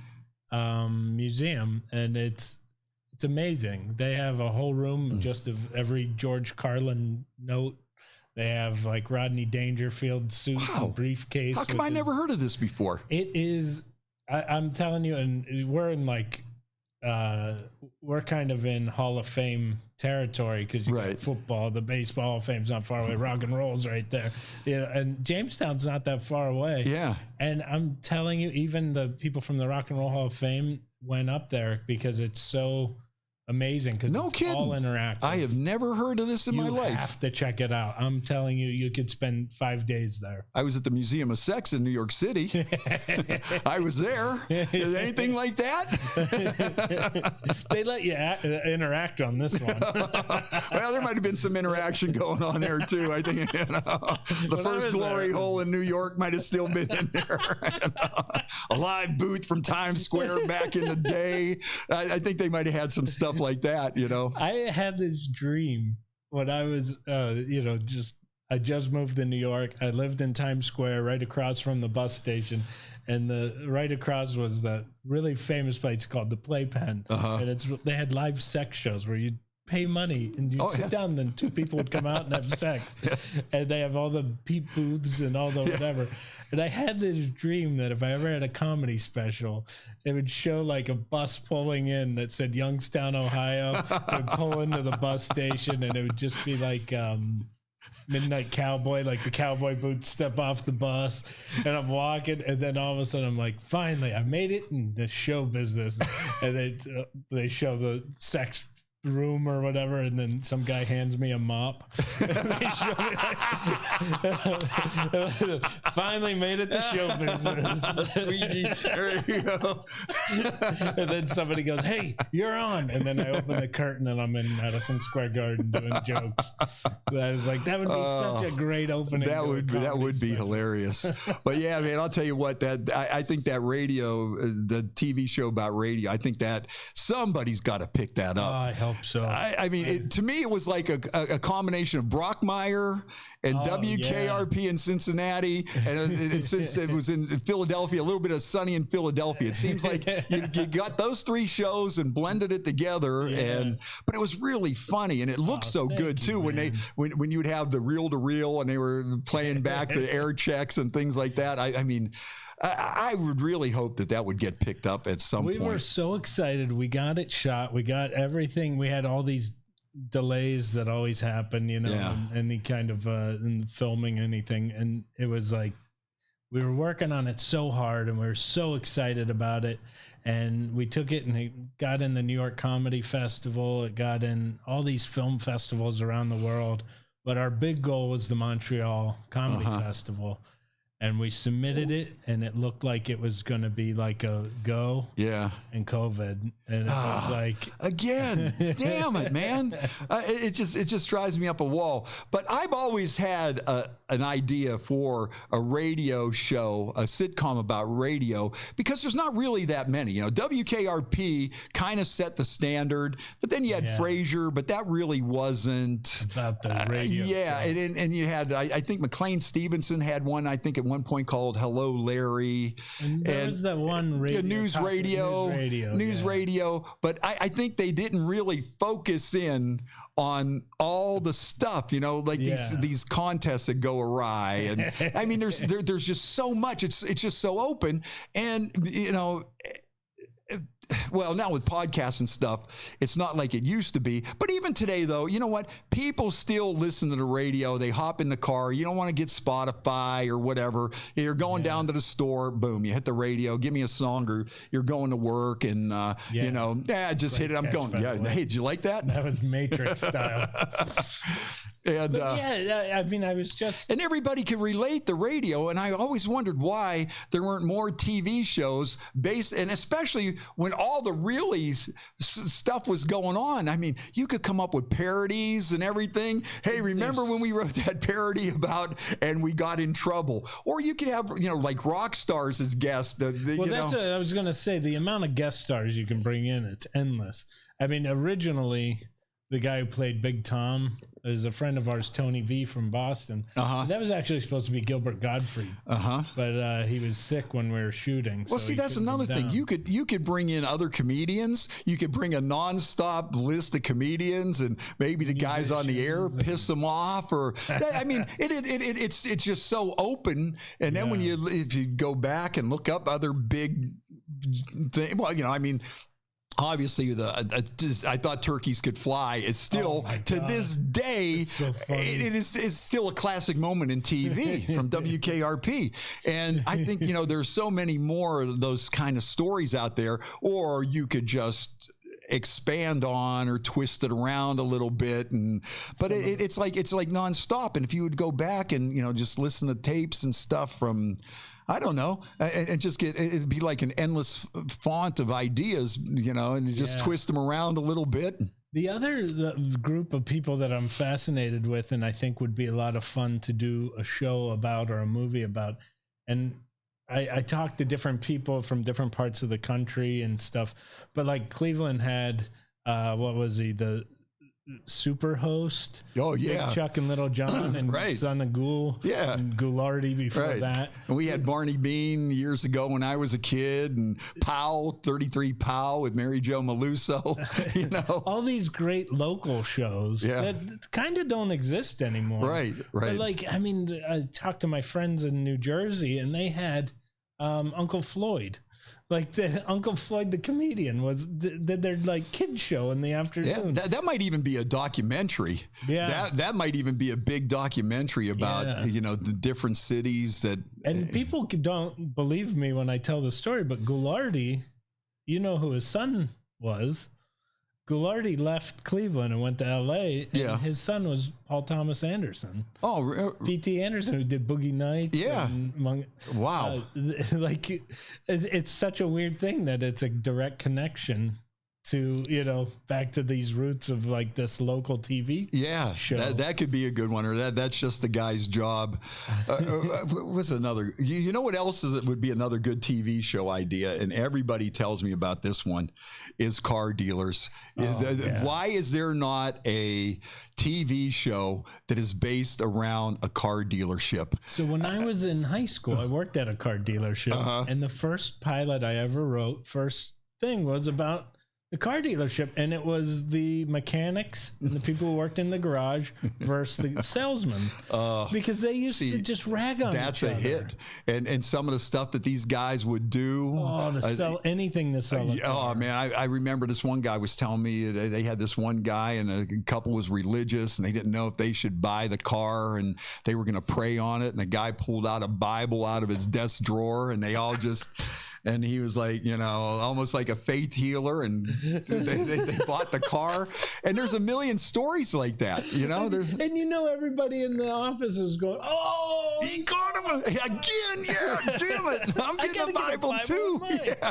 Museum, and it's amazing. They have a whole room just of every George Carlin note. They have like Rodney Dangerfield suit and briefcase. How come I never heard of this before? It is, I'm telling you, and we're in like, we're kind of in Hall of Fame territory, because you got football, the baseball Hall of Fame's not far away, rock and roll's right there, and Jamestown's not that far away. Yeah. And I'm telling you, even the people from the Rock and Roll Hall of Fame went up there because it's so amazing, because it's all interactive. I have never heard of this in my life. You have to check it out. I'm telling you, you could spend 5 days there. I was at the Museum of Sex in New York City. I was there. Is anything like that? They let you interact on this one. Well, there might have been some interaction going on there too. I think the first glory hole in New York might have still been in there. A live booth from Times Square back in the day. I think they might have had some stuff like that, I had this dream when I was, I just moved to New York. I lived in Times Square, right across from the bus station, and right across was the really famous place called the Playpen, and they had live sex shows where you'd pay money and you'd sit down, and then two people would come out and have sex, and they have all the peep booths and all the whatever. And I had this dream that if I ever had a comedy special, they would show like a bus pulling in that said Youngstown, Ohio. They would pull into the bus station, and it would just be like Midnight Cowboy, like the cowboy boots step off the bus, and I'm walking, and then all of a sudden I'm like, finally, I made it in the show business. And they show the sex room or whatever, and then some guy hands me a mop. They show me finally made it to show business. Squeegee. There you go. And then somebody goes, hey, you're on. And then I open the curtain, and I'm in Madison Square Garden doing jokes. I was like, that would be such a great opening. That would be hilarious. But yeah, man, I'll tell you what, I think that radio, the TV show about radio, I think that somebody's got to pick that up. I hope so. I mean, to me, it was like a combination of Brockmire and WKRP in Cincinnati, and since it was in Philadelphia, a little bit of Sunny in Philadelphia. It seems like you got those three shows and blended it together, but it was really funny, and it looked so good too when you would have the reel to reel, and they were playing back the air checks and things like that. I mean, I would really hope that would get picked up at some point. We were so excited. We got it shot. We got everything. We had all these delays that always happen, any kind of in filming anything. And it was like, we were working on it so hard, and we were so excited about it. And we took it, and it got in the New York Comedy Festival. It got in all these film festivals around the world. But our big goal was the Montreal Comedy Festival. And we submitted it, and it looked like it was going to be like a go. Yeah. And COVID. And it was like, again, damn it, man. It just drives me up a wall. But I've always had an idea for a radio show, a sitcom about radio, because there's not really that many. WKRP kind of set the standard, but then you had Frasier, but that really wasn't about the radio. And you had, I think McLean Stevenson had one, I think at one one point called Hello, Larry. And there was that one radio. News radio. But I think they didn't really focus in on all the stuff, like these contests that go awry. And I mean, there's just so much. It's just so open. And, well, now with podcasts and stuff, it's not like it used to be. But even today, though, you know what? People still listen to the radio. They hop in the car. You don't want to get Spotify or whatever. You're going down to the store. Boom, you hit the radio. Give me a song, or you're going to work, and just hit it. I'm going. Yeah. Hey, did you like that? That was Matrix style. And I mean, I was just, and everybody could relate the radio. And I always wondered why there weren't more TV shows based, and especially when all the really stuff was going on. I mean, you could come up with parodies and everything. Hey, remember when we wrote that parody about and we got in trouble? Or you could have, like rock stars as guests. That's what I was going to say. The amount of guest stars you can bring in, it's endless. I mean, originally, the guy who played Big Tom is a friend of ours, Tony V from Boston. That was actually supposed to be Gilbert Gottfried. But he was sick when we were shooting. Well, see, that's another thing. You could bring in other comedians. You could bring a nonstop list of comedians, and maybe the guys on the air piss them off. Or I mean, it's just so open. And then if you go back and look up other big things, well, I mean. Obviously, I thought Turkeys Could Fly is still, to this day, it's still a classic moment in TV from WKRP. And I think, there's so many more of those kind of stories out there, or you could just expand on or twist it around a little bit. But it's like nonstop. And if you would go back and, just listen to tapes and stuff from, I don't know, and just it'd be like an endless font of ideas, and you just twist them around a little bit. The group of people that I'm fascinated with, and I think would be a lot of fun to do a show about or a movie about, and I talked to different people from different parts of the country and stuff, but like Cleveland had, what was he, the super host? Oh yeah, Big Chuck and Little John, and Son of Ghoul, and Ghoulardi before that. And we had Barney Bean years ago when I was a kid, and Powell, 33 Powell with Mary Jo Maluso. All these great local shows that kind of don't exist anymore. Right. But like, I mean, I talked to my friends in New Jersey, and they had Uncle Floyd. Like Uncle Floyd the comedian did their like kids show in the afternoon. Yeah, that might even be a documentary. Yeah, that might even be a big documentary about the different cities that. And people don't believe me when I tell the story, but Ghoulardi, who his son was. Ghoulardi left Cleveland and went to L.A. And his son was Paul Thomas Anderson. Oh, P.T. Anderson, who did Boogie Nights. Yeah. Wow. Like, it's such a weird thing that it's a direct connection to, back to these roots of like this local TV show. That could be a good one, or that's just the guy's job. What's another? You know what else would be another good TV show idea? And everybody tells me about this one, is car dealers. Why is there not a TV show that is based around a car dealership? So when I was in high school, I worked at a car dealership, and the first pilot I ever wrote, was about the car dealership, and it was the mechanics and the people who worked in the garage versus the salesman, because they used to just rag on that's each a other. Hit, and some of the stuff that these guys would do to sell anything to sell a car. Oh man, I remember this one guy was telling me they had this one guy, and a couple was religious, and they didn't know if they should buy the car, and they were going to pray on it, and the guy pulled out a Bible out of his desk drawer, and they all just And he was like, almost like a faith healer, and they bought the car. And there's a million stories like that, And everybody in the office is going, oh, he got him again. Yeah, damn it. I'm getting a Bible too. Yeah.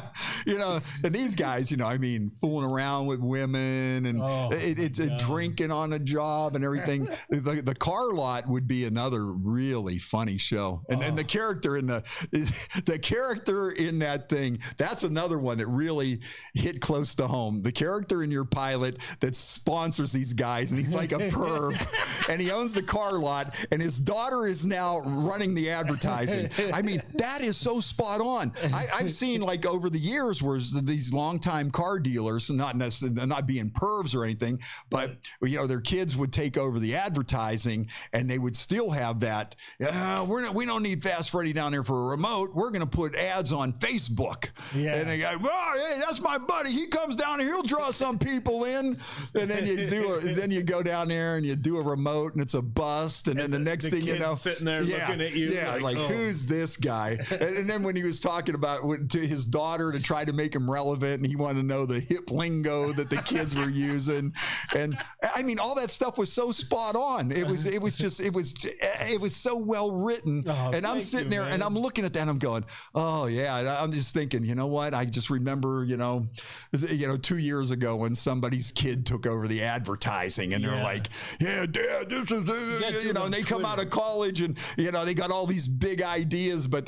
You know, and these guys, you know, I mean, fooling around with women and it's drinking on the job and everything. The car lot would be another really funny show. And the character in the character in that thing, that's another one that really hit close to home. The character in your pilot that sponsors these guys, and he's like a perv, and he owns the car lot, and his daughter is now running the advertising. I mean, that is so spot on. I've seen, like, over the years where these longtime car dealers, not necessarily not being pervs or anything, but, you know, their kids would take over the advertising, and they would still have that. We don't need Fast Freddie down there for a remote. We're going to put ads on Facebook. Yeah. And they go, well, hey, that's my buddy. He comes down here. He'll draw some people in. And then you go down there and you do a remote, and it's a bust. And then the next thing you know, sitting there looking at you. Yeah, like who's this guy? And then when he was talking about to his daughter to try to make him relevant, and he wanted to know the hip lingo that the kids were using, and I mean, all that stuff was so spot on. It was so well written. And I'm sitting there and I'm looking at that and I'm going, oh yeah. I'm just thinking, you know what? I just remember, 2 years ago when somebody's kid took over the advertising, and they're like, yeah, Dad, this is, and they come out of college and, they got all these big ideas, but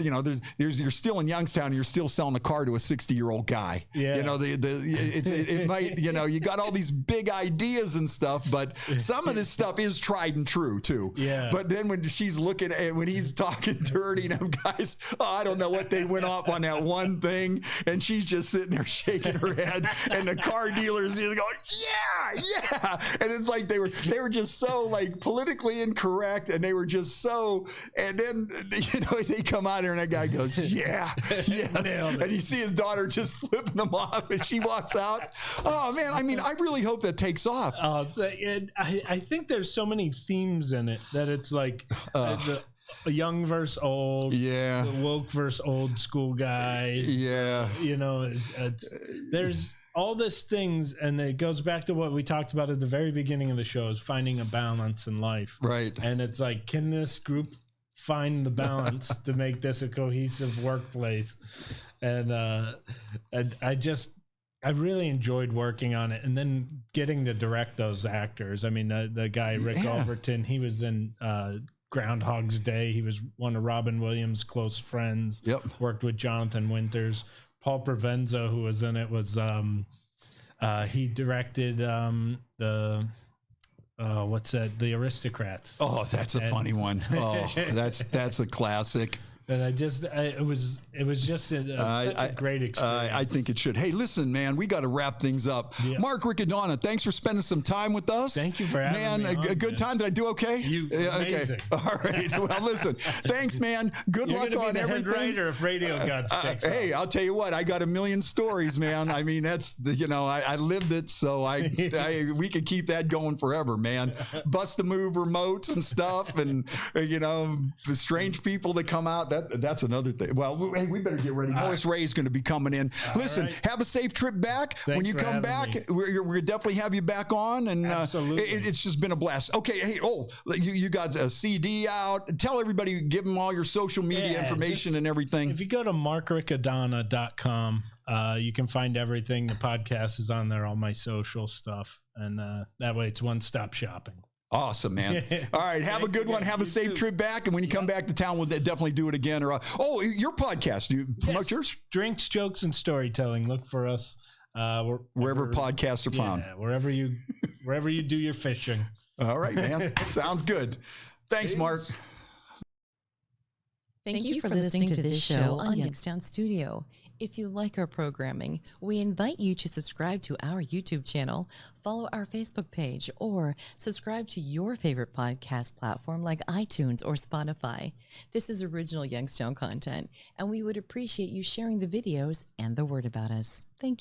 you're still in Youngstown, you're still selling a car to a 60-year-old guy. Yeah. It might, you got all these big ideas and stuff, but some of this stuff is tried and true too. Yeah. But then when she's looking at, when he's talking dirty, them guys, I don't know what they went off on that one thing, and she's just sitting there shaking her head, and the car dealers is going, yeah, and it's like they were just so, like, politically incorrect, and they were just so, and then they come out here and that guy goes, yes, and you see his daughter just flipping him off, and she walks out. Oh man, I mean, I really hope that takes off. I think there's so many themes in it that it's like the young versus old, the woke versus old school guys. There's all these things, and it goes back to what we talked about at the very beginning of the show, is finding a balance in life. Right. And it's like, can this group find the balance to make this a cohesive workplace? And I really enjoyed working on it, and then getting to direct those actors. I mean, the guy, Rick Overton, he was in Groundhog's Day. He was one of Robin Williams' close friends. Yep. Worked with Jonathan Winters. Paul Provenzo, who was in it, was he directed the what's that? The Aristocrats. Oh, that's a funny one. Oh, that's a classic. And it was just such a great experience. I think it should. Hey, listen, man, we got to wrap things up. Yeah. Mark Riccadonna, thanks for spending some time with us. Thank you for having me on, a good time. Did I do okay? Amazing. Okay. All right. Well, listen, thanks, man. Good luck on everything. Head writer if radio got sticks. Hey, I'll tell you what, I got a million stories, man. I mean, that's I lived it, so we could keep that going forever, man. Bust a move remotes and stuff, and strange people that come out. That's another thing. Well, hey, we better get ready. Morris Ray's going to be coming in. Listen, have a safe trip back. Thanks when you come back, we're going to definitely have you back on. And it's just been a blast. Okay, hey, you got a CD out. Tell everybody, give them all your social media information and everything. If you go to markriccadonna.com, you can find everything. The podcast is on there, all my social stuff. And that way it's one-stop shopping. Awesome, man. All right. Have a good one. Have a safe trip back. And when you come back to town, we'll definitely do it again. Or your podcast. Do you promote yours? Drinks, Jokes, and Storytelling. Look for us wherever podcasts are found. Wherever you do your fishing. All right, man. Sounds good. Thanks, Mark. Thank you for listening to this show on Youngstown Studio. If you like our programming, we invite you to subscribe to our YouTube channel, follow our Facebook page, or subscribe to your favorite podcast platform like iTunes or Spotify. This is original Youngstown content, and we would appreciate you sharing the videos and the word about us. Thank you.